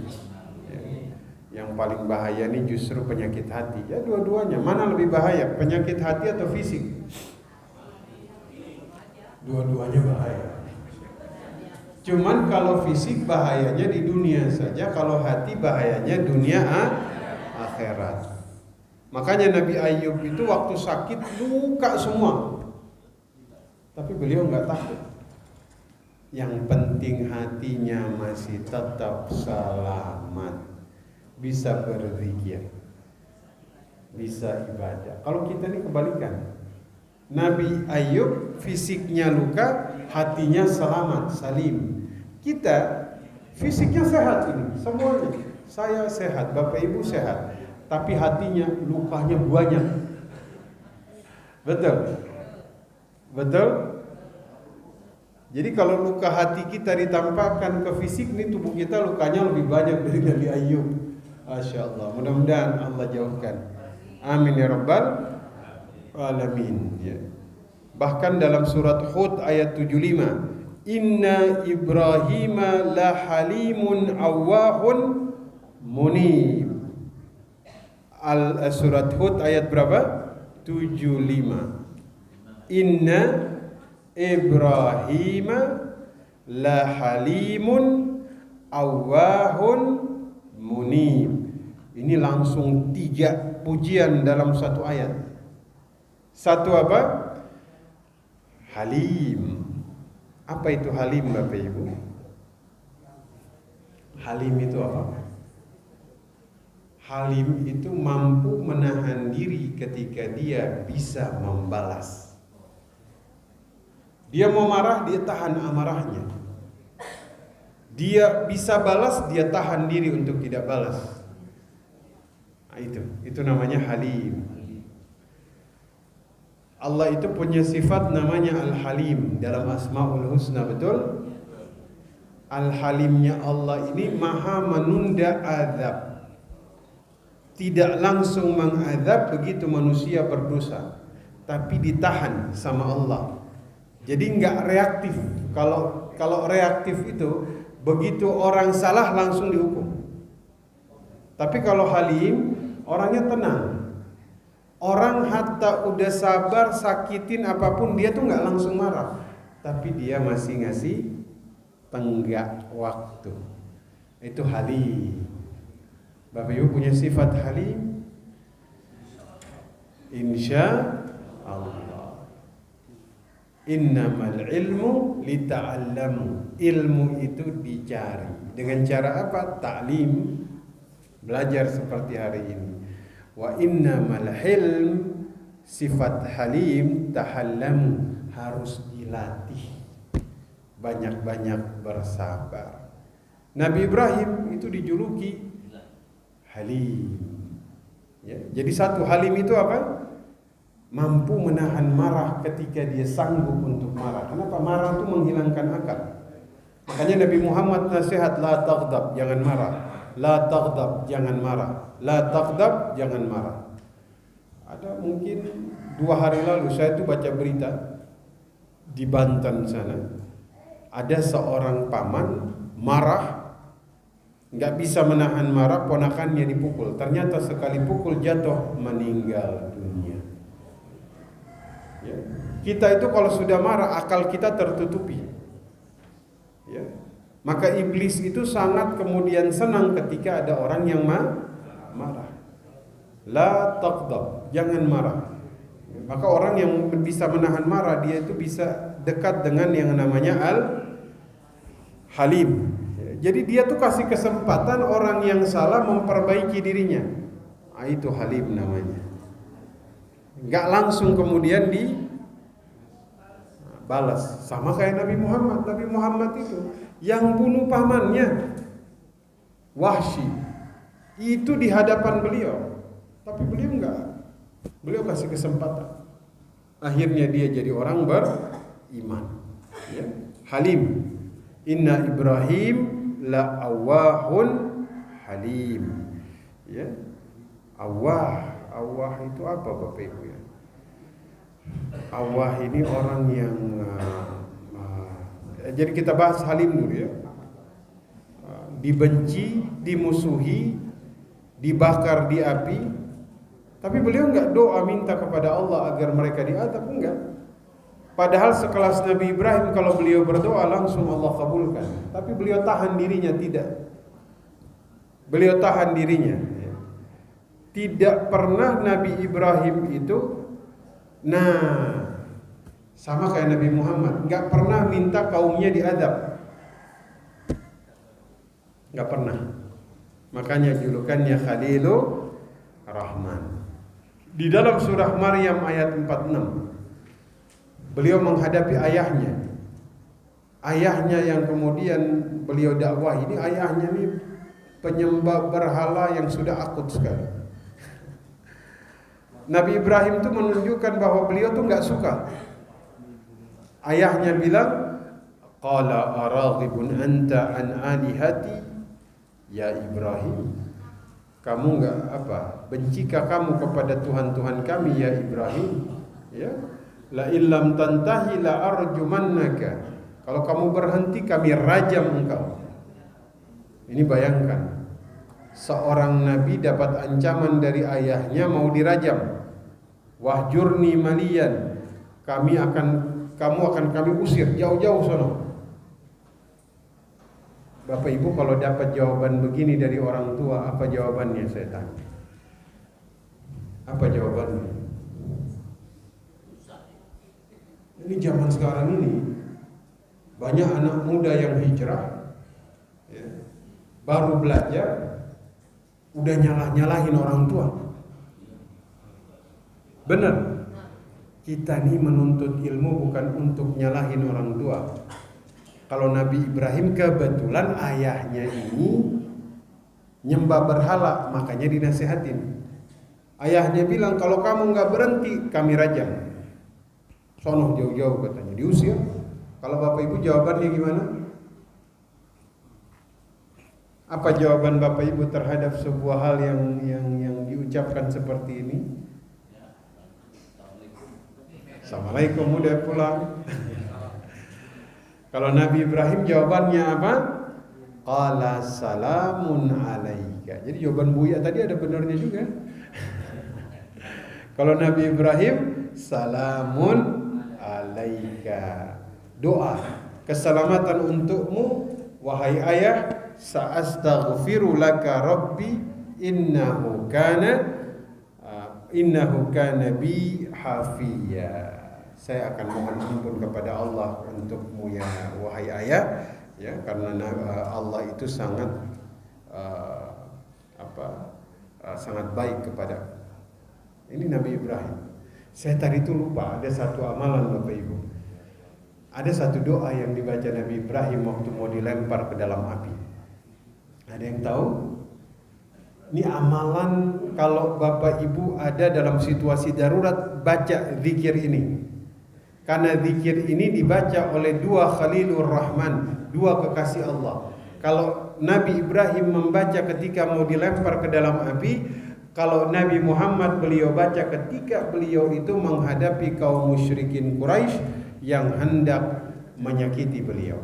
Yang paling bahaya ini justru penyakit hati. Ya dua-duanya, mana lebih bahaya? Penyakit hati atau fisik? Dua-duanya bahaya. Cuman kalau fisik bahayanya di dunia saja, kalau hati bahayanya dunia akhirat. Makanya Nabi Ayub itu waktu sakit luka semua. Tapi beliau enggak takut. Yang penting hatinya masih tetap selamat. Bisa berzikir, bisa ibadah. Kalau kita ini kebalikan. Nabi Ayub fisiknya luka, hatinya selamat, salim. Kita fisiknya sehat ini, semuanya. Saya sehat, Bapak Ibu sehat, tapi hatinya lukanya banyak. Betul? Betul? Jadi kalau luka hati kita ditampakkan ke fisik, ini tubuh kita lukanya lebih banyak dari Nabi Ayub. Masya Allah, mudah-mudahan Allah jauhkan. Amin ya rabbal alamin. Ya. Bahkan dalam surat Hud ayat 75, Inna Ibrahima la halimun awwahun munib. Surat Hud ayat berapa? 75. Inna Ibrahima la halimun awwahun munib. Ini langsung 3 pujian dalam satu ayat. Satu apa? Halim. Apa itu halim Bapak Ibu? Halim itu apa? Halim itu mampu menahan diri ketika dia bisa membalas. Dia mau marah, dia tahan amarahnya. Dia bisa balas, dia tahan diri untuk tidak balas. Nah, itu namanya halim. Allah itu punya sifat namanya Al-Halim dalam Asmaul Husna, betul? Al-Halimnya Allah ini maha menunda azab. Tidak langsung mengazab begitu manusia berdosa, tapi ditahan sama Allah. Jadi enggak reaktif. Kalau reaktif itu begitu orang salah langsung dihukum. Tapi kalau halim, orangnya tenang. Orang hatta udah sabar sakitin apapun dia tuh nggak langsung marah, tapi dia masih ngasih tenggak waktu. Itu halim. Bapak Ibu punya sifat halim? Insya Allah. Innamal ilmu lita'allamu. Ilmu itu dicari. Dengan cara apa? Ta'lim. Belajar seperti hari ini. Wa innamal hilm, sifat halim, tahallamu, harus dilatih. Banyak-banyak bersabar. Nabi Ibrahim itu dijuluki halim. Ya, jadi satu halim itu apa? Mampu menahan marah ketika dia sanggup untuk marah. Kenapa? Marah itu menghilangkan akal. Makanya Nabi Muhammad nasihat, la taghdab, jangan marah. La taghdab, jangan marah. La taghdab, jangan marah. Ada mungkin 2 hari lalu saya tuh baca berita di Banten sana. Ada seorang paman marah nggak bisa menahan marah, ponakannya dipukul. Ternyata sekali pukul jatuh meninggal dunia. Ya. Kita itu kalau sudah marah, akal kita tertutupi. Ya. Maka iblis itu sangat kemudian senang ketika ada orang yang marah. La taghdab, jangan marah. Maka orang yang bisa menahan marah, dia itu bisa dekat dengan yang namanya al-halim. Jadi dia tuh kasih kesempatan orang yang salah memperbaiki dirinya. Itu halim namanya. Enggak langsung kemudian dibalas. Sama kayak Nabi Muhammad. Nabi Muhammad itu yang bunuh pamannya Wahsy, itu di hadapan beliau. Tapi beliau enggak. Beliau kasih kesempatan. Akhirnya dia jadi orang beriman. Ya. Halim. Inna Ibrahim la awahun halim. Ya. Awah itu apa Bapak Ibu ya? Awah ini orang yang jadi kita bahas halim dulu ya. Dibenci, dimusuhi, dibakar di api. Tapi beliau enggak doa minta kepada Allah agar mereka diazab, enggak. Padahal sekelas Nabi Ibrahim kalau beliau berdoa langsung Allah kabulkan. Tapi beliau tahan dirinya, tidak. Beliau tahan dirinya. Tidak pernah Nabi Ibrahim itu, sama kayak Nabi Muhammad, enggak pernah minta kaumnya diazab. Enggak pernah. Makanya julukannya Khalilur Rahman. Di dalam surah Maryam ayat 46, beliau menghadapi ayahnya. Ayahnya yang kemudian beliau dakwah ini, ayahnya ini penyembah berhala yang sudah akut sekali. Nabi Ibrahim itu menunjukkan bahwa beliau tuh enggak suka. Ayahnya bilang, qala araghibun anta an alihati ya Ibrahim. Kamu enggak bencikah kamu kepada Tuhan-Tuhan kami ya Ibrahim? Ya. La illam tantahi la arjumannaka. Kalau kamu berhenti kami rajam engkau. Ini bayangkan, seorang nabi dapat ancaman dari ayahnya mau dirajam. Wahjurni maliyan. Kamu akan kami usir jauh-jauh sono. Bapak Ibu kalau dapat jawaban begini dari orang tua, apa jawabannya saya tanya? Apa jawabannya? Ini zaman sekarang ini banyak anak muda yang hijrah, ya, baru belajar, udah nyalahin orang tua. Benar, kita nih menuntut ilmu bukan untuk nyalahin orang tua. Kalau Nabi Ibrahim kebetulan ayahnya ini nyembah berhala, makanya dinasihatin. Ayahnya bilang kalau kamu nggak berhenti kami rajam. Sono jauh-jauh katanya, diusir. Kalau Bapak Ibu jawabannya gimana? Apa jawaban Bapak Ibu terhadap sebuah hal yang diucapkan seperti ini? Assalamualaikum, udah pulang. Kalau Nabi Ibrahim jawabannya apa? Qala salamun alaika. Jadi jawaban Buya tadi ada benarnya juga. Kalau Nabi Ibrahim salamun alaika. Doa keselamatan untukmu wahai ayah, sa'astaghfiru laka rabbi innahu kana bi hafiya. Saya akan mohon ampun kepada Allah untukmu ya wahai ayah, ya, karena Allah itu sangat sangat baik kepada. Ini Nabi Ibrahim. Saya tadi itu lupa ada satu amalan Bapak Ibu. Ada satu doa yang dibaca Nabi Ibrahim waktu mau dilempar ke dalam api. Ada yang tahu? Ini amalan kalau Bapak Ibu ada dalam situasi darurat, baca zikir ini. Karena zikir ini dibaca oleh dua Khalilur Rahman, dua kekasih Allah. Kalau Nabi Ibrahim membaca ketika mau dilempar ke dalam api, kalau Nabi Muhammad beliau baca ketika beliau itu menghadapi kaum musyrikin Quraisy yang hendak menyakiti beliau.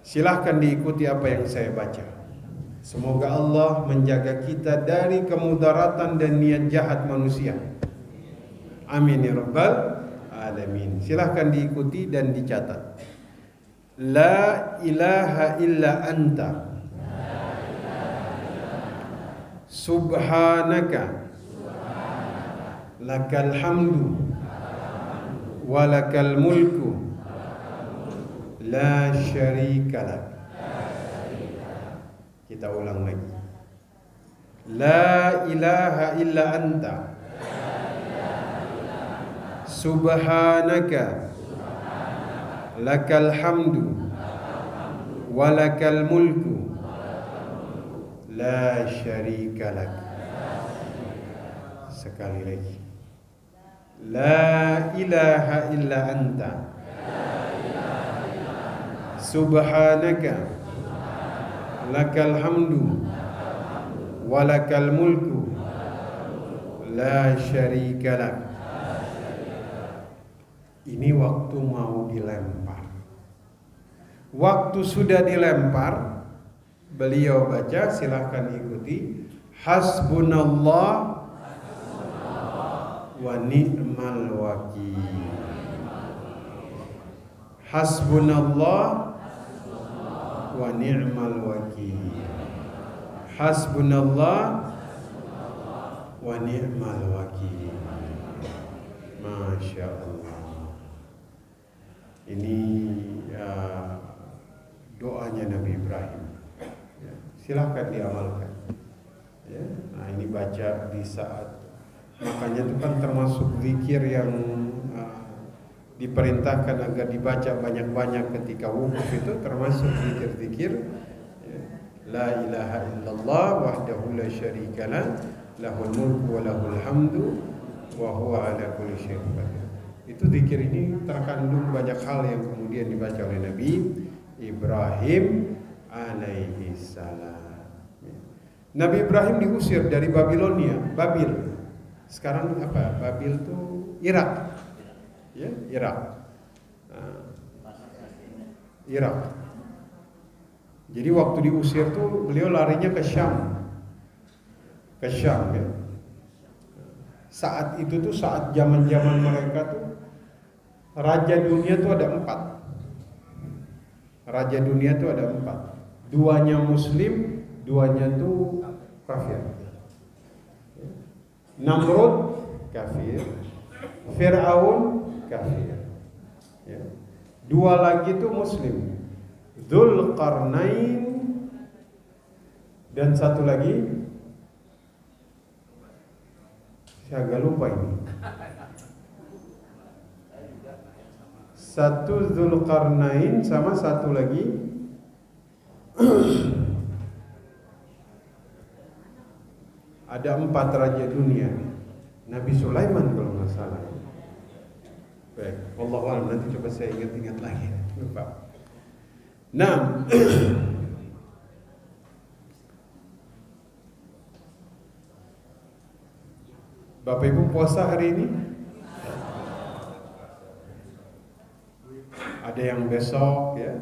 Silahkan diikuti apa yang saya baca. Semoga Allah menjaga kita dari kemudaratan dan niat jahat manusia. Amin ya rabbal alamin. Silahkan diikuti dan dicatat. La ilaha illa anta subhanaka lakal hamdu walakal mulku la syarika lak. Kita ulang lagi. La ilaha illa anta subhanaka lakal hamdu walakal mulku la syarika lak. Sekali lagi. La ilaha illa anta subhanaka lakal hamdu walakal mulku la syarika lak. Ini waktu mau dilempar. Waktu sudah dilempar, beliau baca, silahkan ikuti. Hasbunallah wa ni'mal wakil. Hasbunallah wa ni'mal wakil. Hasbunallah wa ni'mal wakil. Masya Allah. Ini doanya Nabi Ibrahim. Ya, silahkan diamalkan. Ya, nah ini baca di saat, makanya itu kan termasuk zikir yang diperintahkan agar dibaca banyak-banyak ketika wukuf, itu termasuk zikir-zikir. Ya, la ilaha illallah wahdahu la syarikalah lahul mulku wa lahul hamdu wa huwa ala kulli syai'in qadir. Itu zikir ini terkandung banyak hal yang kemudian dibaca oleh Nabi Ibrahim alaihi salam. Nabi Ibrahim diusir dari Babilonia, Babil. Sekarang apa? Babil itu Irak. Ya, Irak. Irak. Jadi waktu diusir tuh beliau larinya ke Syam. Ke Syam ya. Saat itu tuh saat zaman-zaman mereka tuh raja dunia tuh ada 4. Raja dunia tuh ada 4. 2-nya muslim, 2-nya tuh kafir. Namrud kafir, Fir'aun kafir. Ya. 2 lagi tuh muslim, Dzulqarnain, dan 1 lagi saya agak lupa ini. 1 Dzulqarnain sama 1 lagi ada 4 raja dunia. Nabi Sulaiman kalau nggak salah. Baik, wallahu a'lam, nanti coba saya ingat-ingat lagi. Lupa. Nah, Bapak Ibu puasa hari ini? Ada yang besok ya,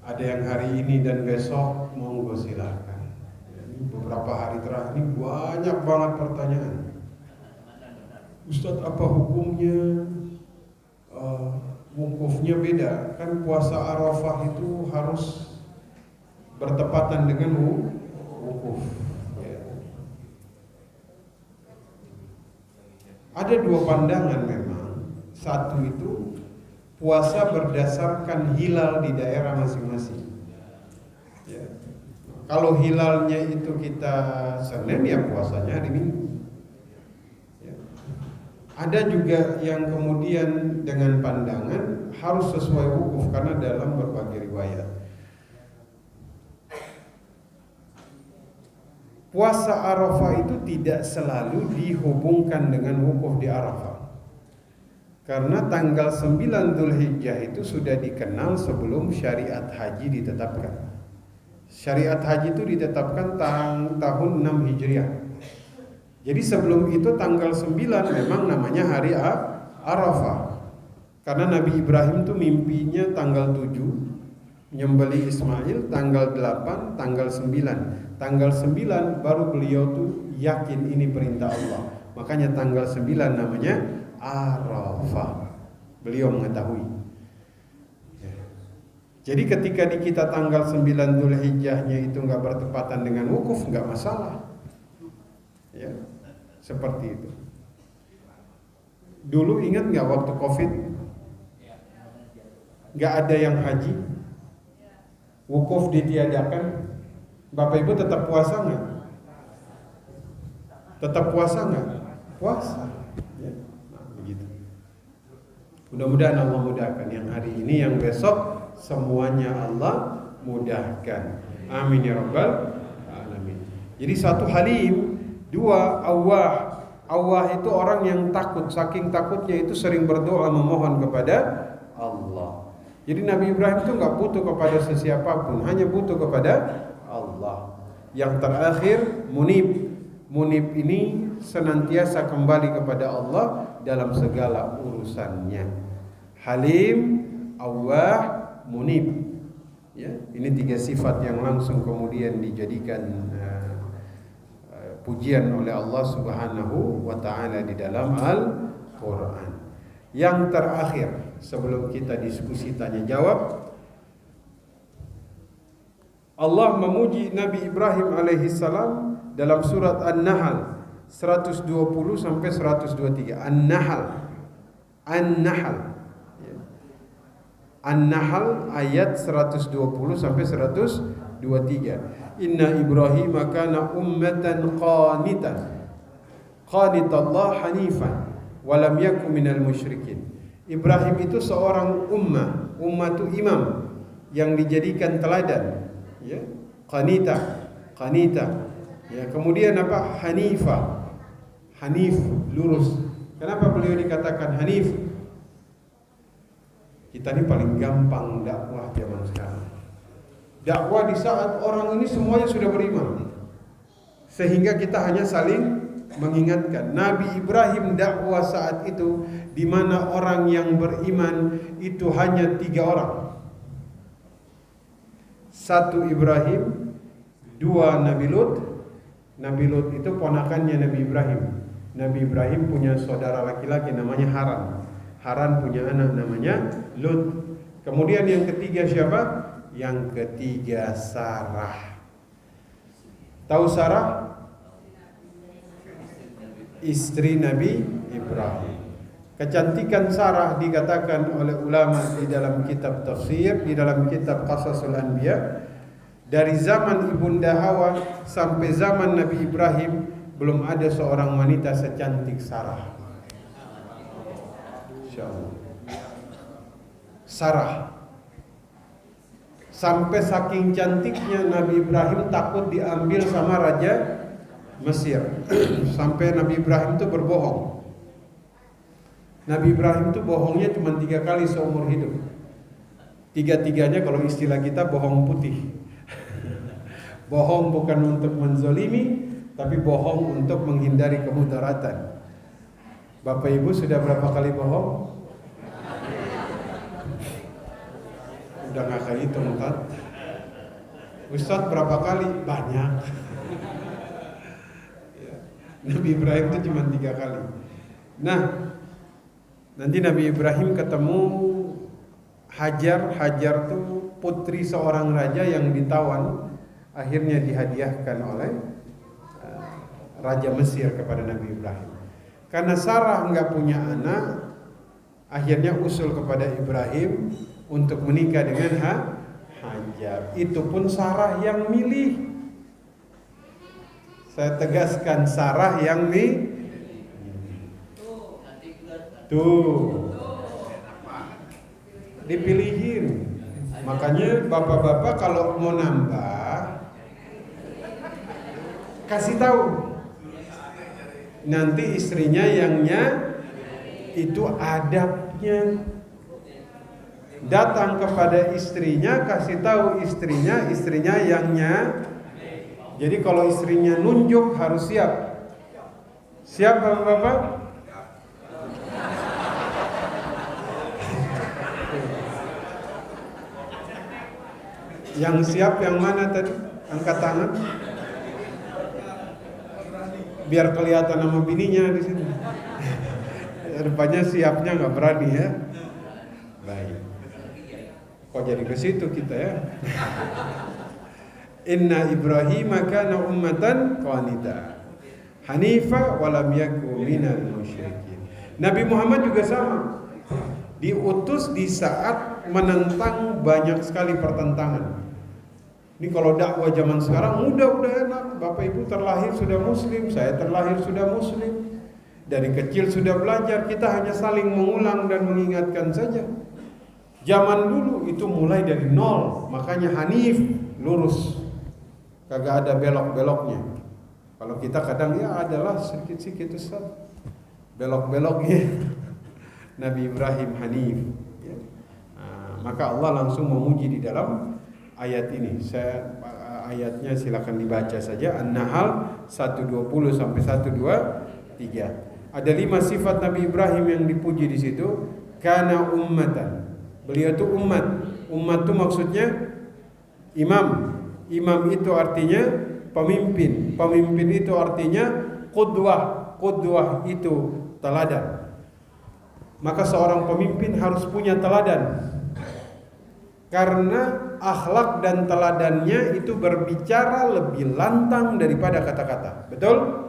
ada yang hari ini dan besok, monggo silakan. Beberapa hari terakhir ini banyak banget pertanyaan. Ustadz, apa hukumnya? Wukufnya beda, kan puasa Arafah itu harus bertepatan dengan wukuf. Ya. Ada 2 pandangan memang. Satu itu puasa berdasarkan hilal di daerah masing-masing. Ya. Kalau hilalnya itu kita Senin, ya puasanya hari Minggu. Ya. Ada juga yang kemudian dengan pandangan harus sesuai wukuf karena dalam berbagai riwayat. Puasa Arafah itu tidak selalu dihubungkan dengan wukuf di Arafah. Karena tanggal 9 Dzulhijjah itu sudah dikenal sebelum syariat haji ditetapkan. Syariat haji itu ditetapkan tahun 6 Hijriah. Jadi sebelum itu tanggal 9 memang namanya hari Arafah. Karena Nabi Ibrahim itu mimpinya tanggal 7 nyembeli Ismail tanggal 8, tanggal 9. Tanggal 9 baru beliau tuh yakin ini perintah Allah. Makanya tanggal 9 namanya Arafah. Beliau mengetahui. Jadi ketika di kita tanggal 9 Dzulhijjahnya itu enggak bertepatan dengan wukuf, enggak masalah. Ya, seperti itu. Dulu ingat enggak waktu Covid? Enggak ada yang haji. Wukuf ditiadakan. Bapak Ibu tetap puasa enggak? Tetap puasa enggak? Puasa. Ya, nah, begitu. Mudah-mudahan Allah mudahkan yang hari ini, yang besok, semuanya Allah mudahkan. Amin ya rabbal alamin. Jadi satu halim, dua awwah. Awwah itu orang yang takut, saking takutnya itu sering berdoa memohon kepada Allah. Jadi Nabi Ibrahim itu enggak butuh kepada sesiapapun, hanya butuh kepada Allah. Yang terakhir munib. Munib ini senantiasa kembali kepada Allah dalam segala urusannya. Halim, awwah, munib. Ya, ini 3 sifat yang langsung kemudian dijadikan pujian oleh Allah Subhanahu wa taala di dalam Al-Qur'an. Yang terakhir sebelum kita diskusi tanya jawab, Allah memuji Nabi Ibrahim alaihi salam dalam surat An-Nahl 120 sampai 123. An-Nahl. An-Nahl ayat 120 sampai 123. Inna Ibrahim kana ummatan qanitallah hanifan wa lam yakun minal musyrikin. Ibrahim itu seorang ummah itu imam yang dijadikan teladan, ya. Qanita. Ya, kemudian apa? Hanif, lurus. Kenapa beliau dikatakan hanif? Kita ini paling gampang dakwah zaman sekarang. Dakwah di saat orang ini semuanya sudah beriman, sehingga kita hanya saling mengingatkan. Nabi Ibrahim dakwah saat itu di mana orang yang beriman itu hanya 3 orang. 1 Ibrahim, 2 Nabi Lut. Nabi Lut itu ponakannya Nabi Ibrahim. Nabi Ibrahim punya saudara laki-laki namanya Haran. Haran punya anak namanya Lut. Kemudian yang ketiga siapa? Yang ketiga Sarah. Tahu Sarah? Istri Nabi Ibrahim. Kecantikan Sarah dikatakan oleh ulama di dalam kitab tafsir, di dalam kitab Qasasul Anbiya, dari zaman Ibunda Hawa sampai zaman Nabi Ibrahim belum ada seorang wanita secantik Sarah. Insyaallah. Sarah. Sampai saking cantiknya Nabi Ibrahim takut diambil sama raja Mesir. Sampai Nabi Ibrahim itu berbohong. Nabi Ibrahim itu bohongnya cuma 3 kali seumur hidup. 3-tiganya kalau istilah kita bohong putih. Bohong bukan untuk menzolimi, tapi bohong untuk menghindari kemudaratan. Bapak Ibu sudah berapa kali bohong? Udah gak kehitung kan? Ustadz berapa kali? Banyak. Nabi Ibrahim itu cuma 3 kali. Nah, nanti Nabi Ibrahim ketemu Hajar. Hajar itu putri seorang raja yang ditawan, akhirnya dihadiahkan oleh Raja Mesir kepada Nabi Ibrahim. Karena Sarah nggak punya anak, akhirnya usul kepada Ibrahim untuk menikah dengan Hajar. Itu pun Sarah yang milih. Saya tegaskan, Sarah yang dipilihin. Makanya bapak-bapak kalau mau nambah, kasih tahu. Nanti istrinya yangnya itu adabnya. Datang kepada istrinya, kasih tahu istrinya yangnya. Jadi kalau istrinya nunjuk harus siap. Siap bapak-bapak? Yang siap yang mana tadi? Angkat tangan. Biar kelihatan nama bininya di sini. Rupanya siapnya nggak berani ya. Baik. Kok jadi ke situ kita ya? Inna Ibrahim kana ummatan qanita hanifa wa lam yakun minal musyrikin. Nabi Muhammad juga sama. Diutus di saat menentang banyak sekali pertentangan. Ini kalau dakwah zaman sekarang udah enak. Bapak Ibu terlahir sudah muslim, saya terlahir sudah muslim. Dari kecil sudah belajar, kita hanya saling mengulang dan mengingatkan saja. Zaman dulu itu mulai dari nol, makanya hanif, lurus. Kagak ada belok-beloknya. Kalau kita kadang ya adalah sedikit-sedikit Ustaz. Belok-beloknya. Nabi Ibrahim hanif. Ya. Maka Allah langsung memuji di dalam ayat ini. Ayatnya silakan dibaca saja. An-Nahl 120 sampai 123. Ada 5 sifat Nabi Ibrahim yang dipuji di situ. Kana ummatan. Beliau itu umat. Umat itu maksudnya imam. Imam itu artinya pemimpin. Pemimpin itu artinya qudwah. Qudwah itu teladan. Maka seorang pemimpin harus punya teladan. Karena akhlak dan teladannya itu berbicara lebih lantang daripada kata-kata. Betul?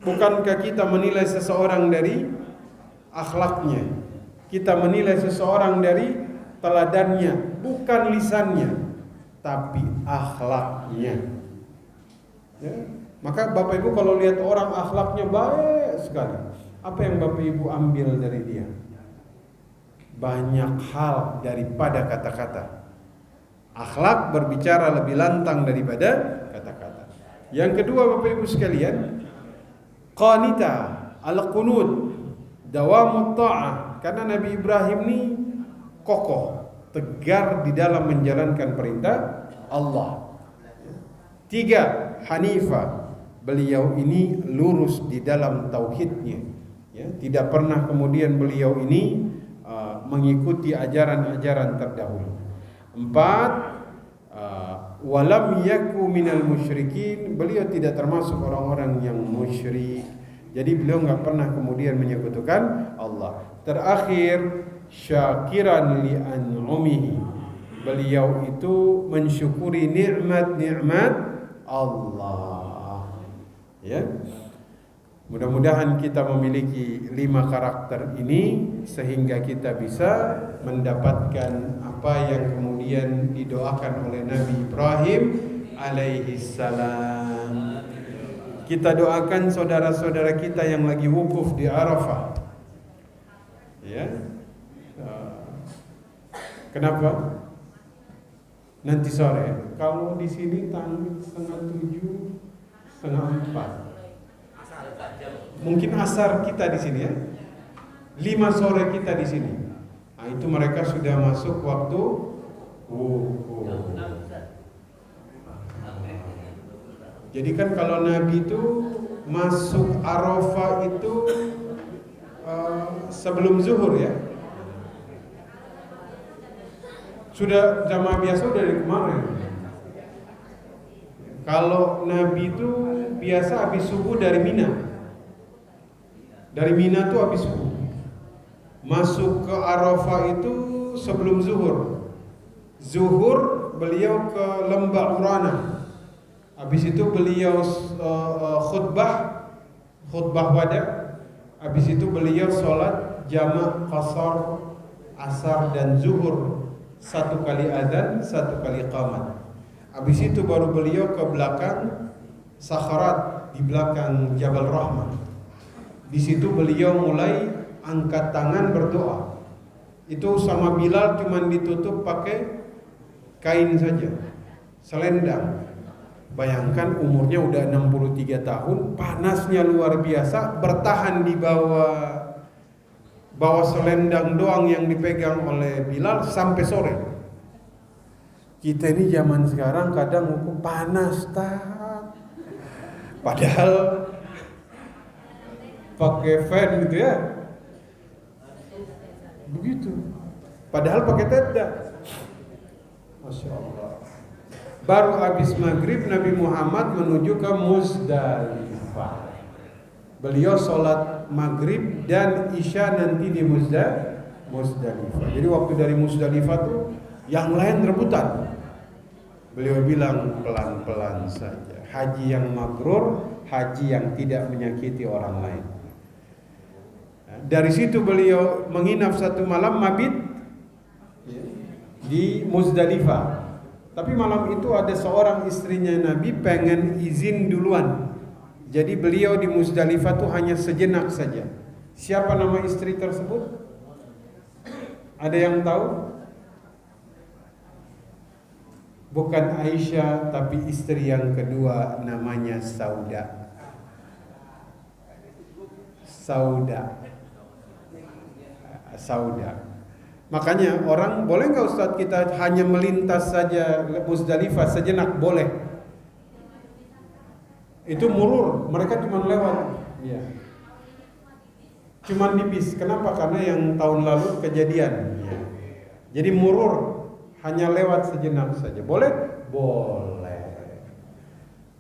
Bukankah kita menilai seseorang dari akhlaknya? Kita menilai seseorang dari teladannya, bukan lisannya, tapi akhlaknya. Ya. Maka Bapak Ibu kalau lihat orang akhlaknya baik sekali, apa yang Bapak Ibu ambil dari dia? Banyak hal daripada kata-kata. Akhlak berbicara lebih lantang daripada kata-kata. Yang kedua Bapak Ibu sekalian, qanita, al-qunut, dawamut ta'ah. Karena Nabi Ibrahim ini kokoh, tegar di dalam menjalankan perintah Allah. 3, hanifa. Beliau ini lurus di dalam tauhidnya. Ya, tidak pernah kemudian beliau ini mengikuti ajaran-ajaran terdahulu. 4, walam yaku minal musyrikin. Beliau tidak termasuk orang-orang yang musyrik. Jadi beliau nggak pernah kemudian menyekutukan Allah. Terakhir, syakiran li an'umihi. Beliau itu mensyukuri nikmat-nikmat Allah. Ya. Mudah-mudahan kita memiliki 5 karakter ini sehingga kita bisa mendapatkan apa yang kemudian didoakan oleh Nabi Ibrahim alaihi salam. Kita doakan saudara-saudara kita yang lagi wukuf di Arafah. Ya. Kenapa? Nanti sore. Kalau di sini tanggal 6:30, 3:30. Mungkin asar kita di sini ya. 5 sore kita di sini. Nah, itu mereka sudah masuk waktu wukuf. Jadi kan kalau Nabi itu masuk Arafah itu sebelum zuhur ya. Sudah jamaah biasa udah dari kemarin. Kalau Nabi itu biasa habis subuh dari Mina. Dari Mina tuh habis subuh. Masuk ke Arafah itu sebelum zuhur. Zuhur beliau ke Lembah Urana. Habis itu beliau khutbah wada. Habis itu beliau sholat jamak qasar asar dan zuhur. 1 kali adzan, 1 kali qamat. Habis itu baru beliau ke belakang Sakharat, di belakang Jabal Rahmah. Di situ beliau mulai angkat tangan berdoa. Itu sama Bilal cuma ditutup pakai kain saja, selendang. Bayangkan umurnya udah 63 tahun, panasnya luar biasa, bertahan di bawah selendang doang yang dipegang oleh Bilal sampai sore. Kita ini zaman sekarang kadang hukum panas padahal pakai fan gitu ya. Begitu. Padahal pakai tenda. Masya Allah. Baru habis maghrib Nabi Muhammad menuju ke Muzdalifah. Beliau sholat maghrib dan isya nanti di Muzdalifah. Jadi waktu dari Muzdalifah tuh yang lain rebutan. Beliau bilang pelan-pelan saja. Haji yang mabrur, haji yang tidak menyakiti orang lain. Dari situ beliau menginap satu malam mabit di Muzdalifah. Tapi malam itu ada seorang istrinya Nabi pengen izin duluan. Jadi beliau di Muzdalifah tuh hanya sejenak saja. Siapa nama istri tersebut? Ada yang tahu? Bukan Aisyah, tapi istri yang kedua namanya Sauda. Makanya orang, boleh nggak Ustadz kita hanya melintas saja Muzdalifah sejenak? Boleh. Itu murur, mereka cuma lewat. Ya. Cuma di bis. Kenapa? Karena yang tahun lalu kejadian. Ya. Jadi murur, hanya lewat sejenak saja. Boleh? Boleh.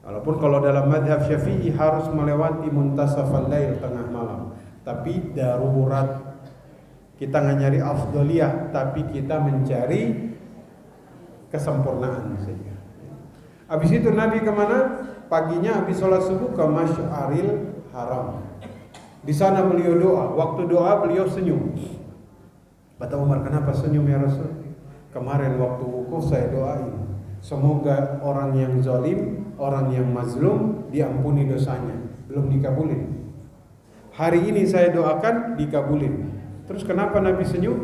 Walaupun kalau dalam madhab Syafi'i harus melewati muntasafal lail, tengah malam. Tapi darurat. Kita nggak nyari afdaliyah, tapi kita mencari kesempurnaan saja. Habis itu Nabi kemana? Paginya habis sholat subuh ke Masy'aril Haram. Di sana beliau doa. Waktu doa beliau senyum. Kata Umar, kenapa senyum ya Rasul? Kemarin waktu wukuf saya doain, semoga orang yang zalim, orang yang mazlum diampuni dosanya. Belum dikabulin. Hari ini saya doakan dikabulin. Terus kenapa Nabi senyum?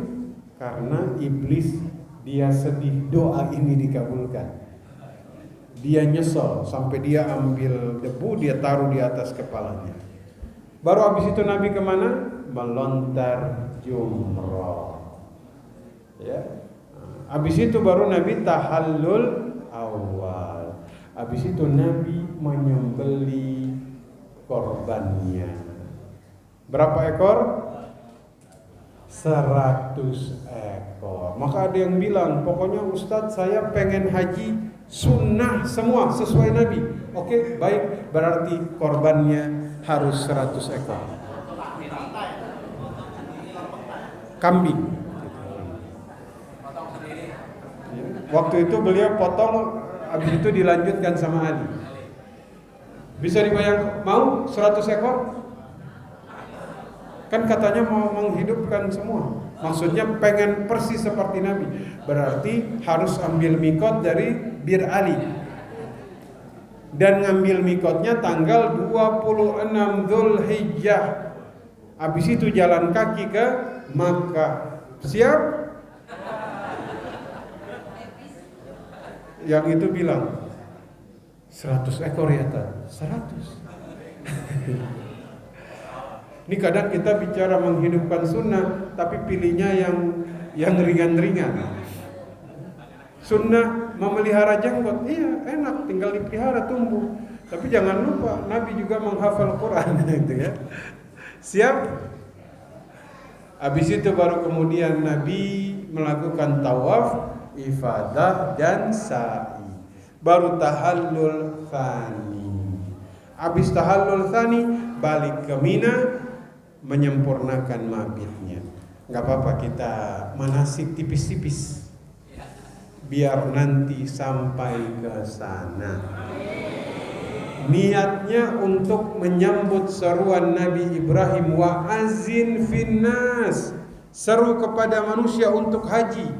Karena iblis dia sedih doa ini dikabulkan. Dia nyesel sampai dia ambil debu dia taruh di atas kepalanya. Baru habis itu Nabi kemana? Melontar jumrah. Ya. Habis itu baru Nabi tahallul awal. Habis itu Nabi menyembeli korbannya. Berapa ekor? 100 ekor. Maka ada yang bilang, pokoknya Ustadz saya pengen haji sunnah semua sesuai Nabi. Oke, baik, berarti korbannya harus 100 ekor kambing. Waktu itu beliau potong, habis itu dilanjutkan sama Ali. Bisa dibayang, mau 100 ekor? Kan katanya mau menghidupkan semua. Maksudnya pengen persis seperti Nabi. Berarti harus ambil mikot dari Bir Ali. Dan ngambil mikotnya tanggal 26 Dzulhijjah. Habis itu jalan kaki ke Makkah. Siap? Yang itu bilang 100 ekor ya Tan? 100. Ini kadang kita bicara menghidupkan sunnah, tapi pilihnya yang ringan-ringan. Sunnah memelihara jenggot, iya enak, tinggal dipelihara tumbuh. Tapi jangan lupa Nabi juga menghafal Quran, gitu ya. Siap? Habis itu baru kemudian Nabi melakukan tawaf, ifadah dan sa'i. Baru tahallul tsani. Habis tahallul tsani balik ke Mina menyempurnakan mabitnya. Enggak apa-apa kita manasik tipis-tipis. Biar nanti sampai ke sana. Niatnya untuk menyambut seruan Nabi Ibrahim, wa azin finnas, seru kepada manusia untuk haji.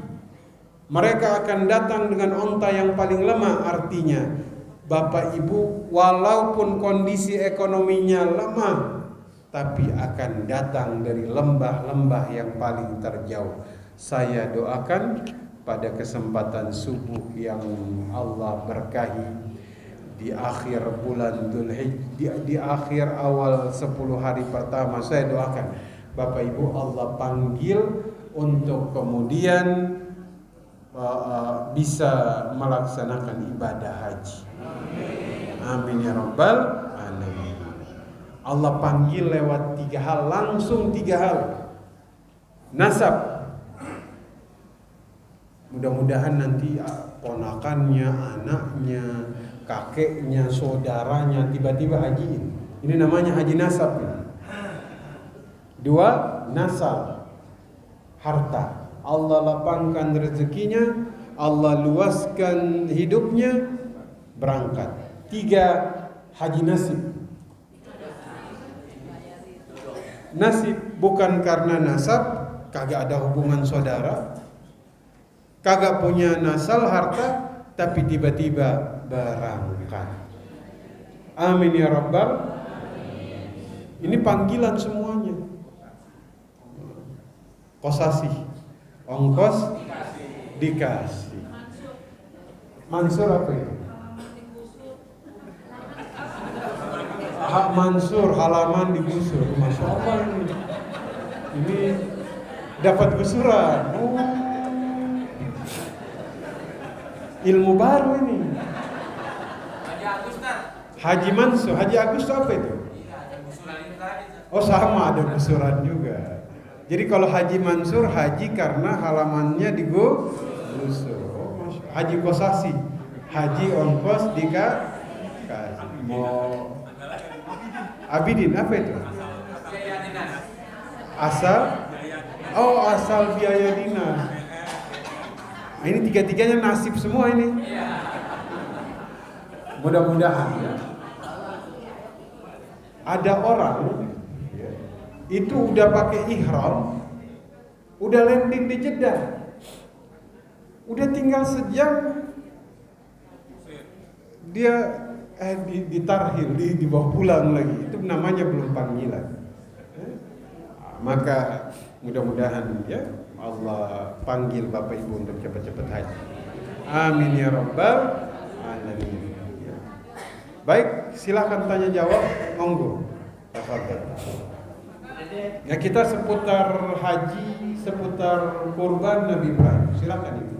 Mereka akan datang dengan onta yang paling lemah. Artinya Bapak Ibu walaupun kondisi ekonominya lemah, tapi akan datang dari lembah-lembah yang paling terjauh. Saya doakan pada kesempatan subuh yang Allah berkahi di akhir bulan Dzulhijjah, di akhir awal 10 hari pertama, saya doakan Bapak Ibu Allah panggil untuk kemudian bisa melaksanakan ibadah haji. Amin ya rabbal alamin. Allah panggil lewat 3 hal, langsung 3 hal. Nasab. Mudah-mudahan nanti ponakannya, anaknya, kakeknya, saudaranya tiba-tiba hajiin. Ini namanya haji nasab. Dua, nasab, harta. Allah lapangkan rezekinya, Allah luaskan hidupnya, berangkat. Tiga, haji nasib. Nasib bukan karena nasab, kagak ada hubungan saudara, kagak punya nasal harta, tapi tiba-tiba berangkat. Amin ya Rabbal. Ini panggilan semuanya. Kosasi, ongkos dikasih. Mansur apa itu? Hak mansur, halaman digusur. Masya Allah ini. Ini dapat gusuran. Ilmu baru ini. Haji Mansur, Haji Agus itu apa itu? Oh sama, ada gusuran juga. Jadi kalau Haji Mansur, haji karena halamannya digusur. Oh, haji kosasi, haji ongkos dikasih. Mau Abidin apa itu? Asal biaya dinas. Nah, ini tiga-tiganya nasib semua ini. Mudah-mudahan ya. Ada orang ya, itu udah pakai ihram, udah landing di Jeddah, udah tinggal sejam dia ditarhil, dibawa pulang lagi. Itu namanya belum panggilan. Maka mudah-mudahan ya Allah panggil Bapak Ibu untuk cepat-cepat haji. Amin ya Rabbal alamin. Ya. Baik, silakan tanya jawab, monggo. Ya, kita seputar haji, seputar kurban Nabi Ibrahim. Silakan Ibu.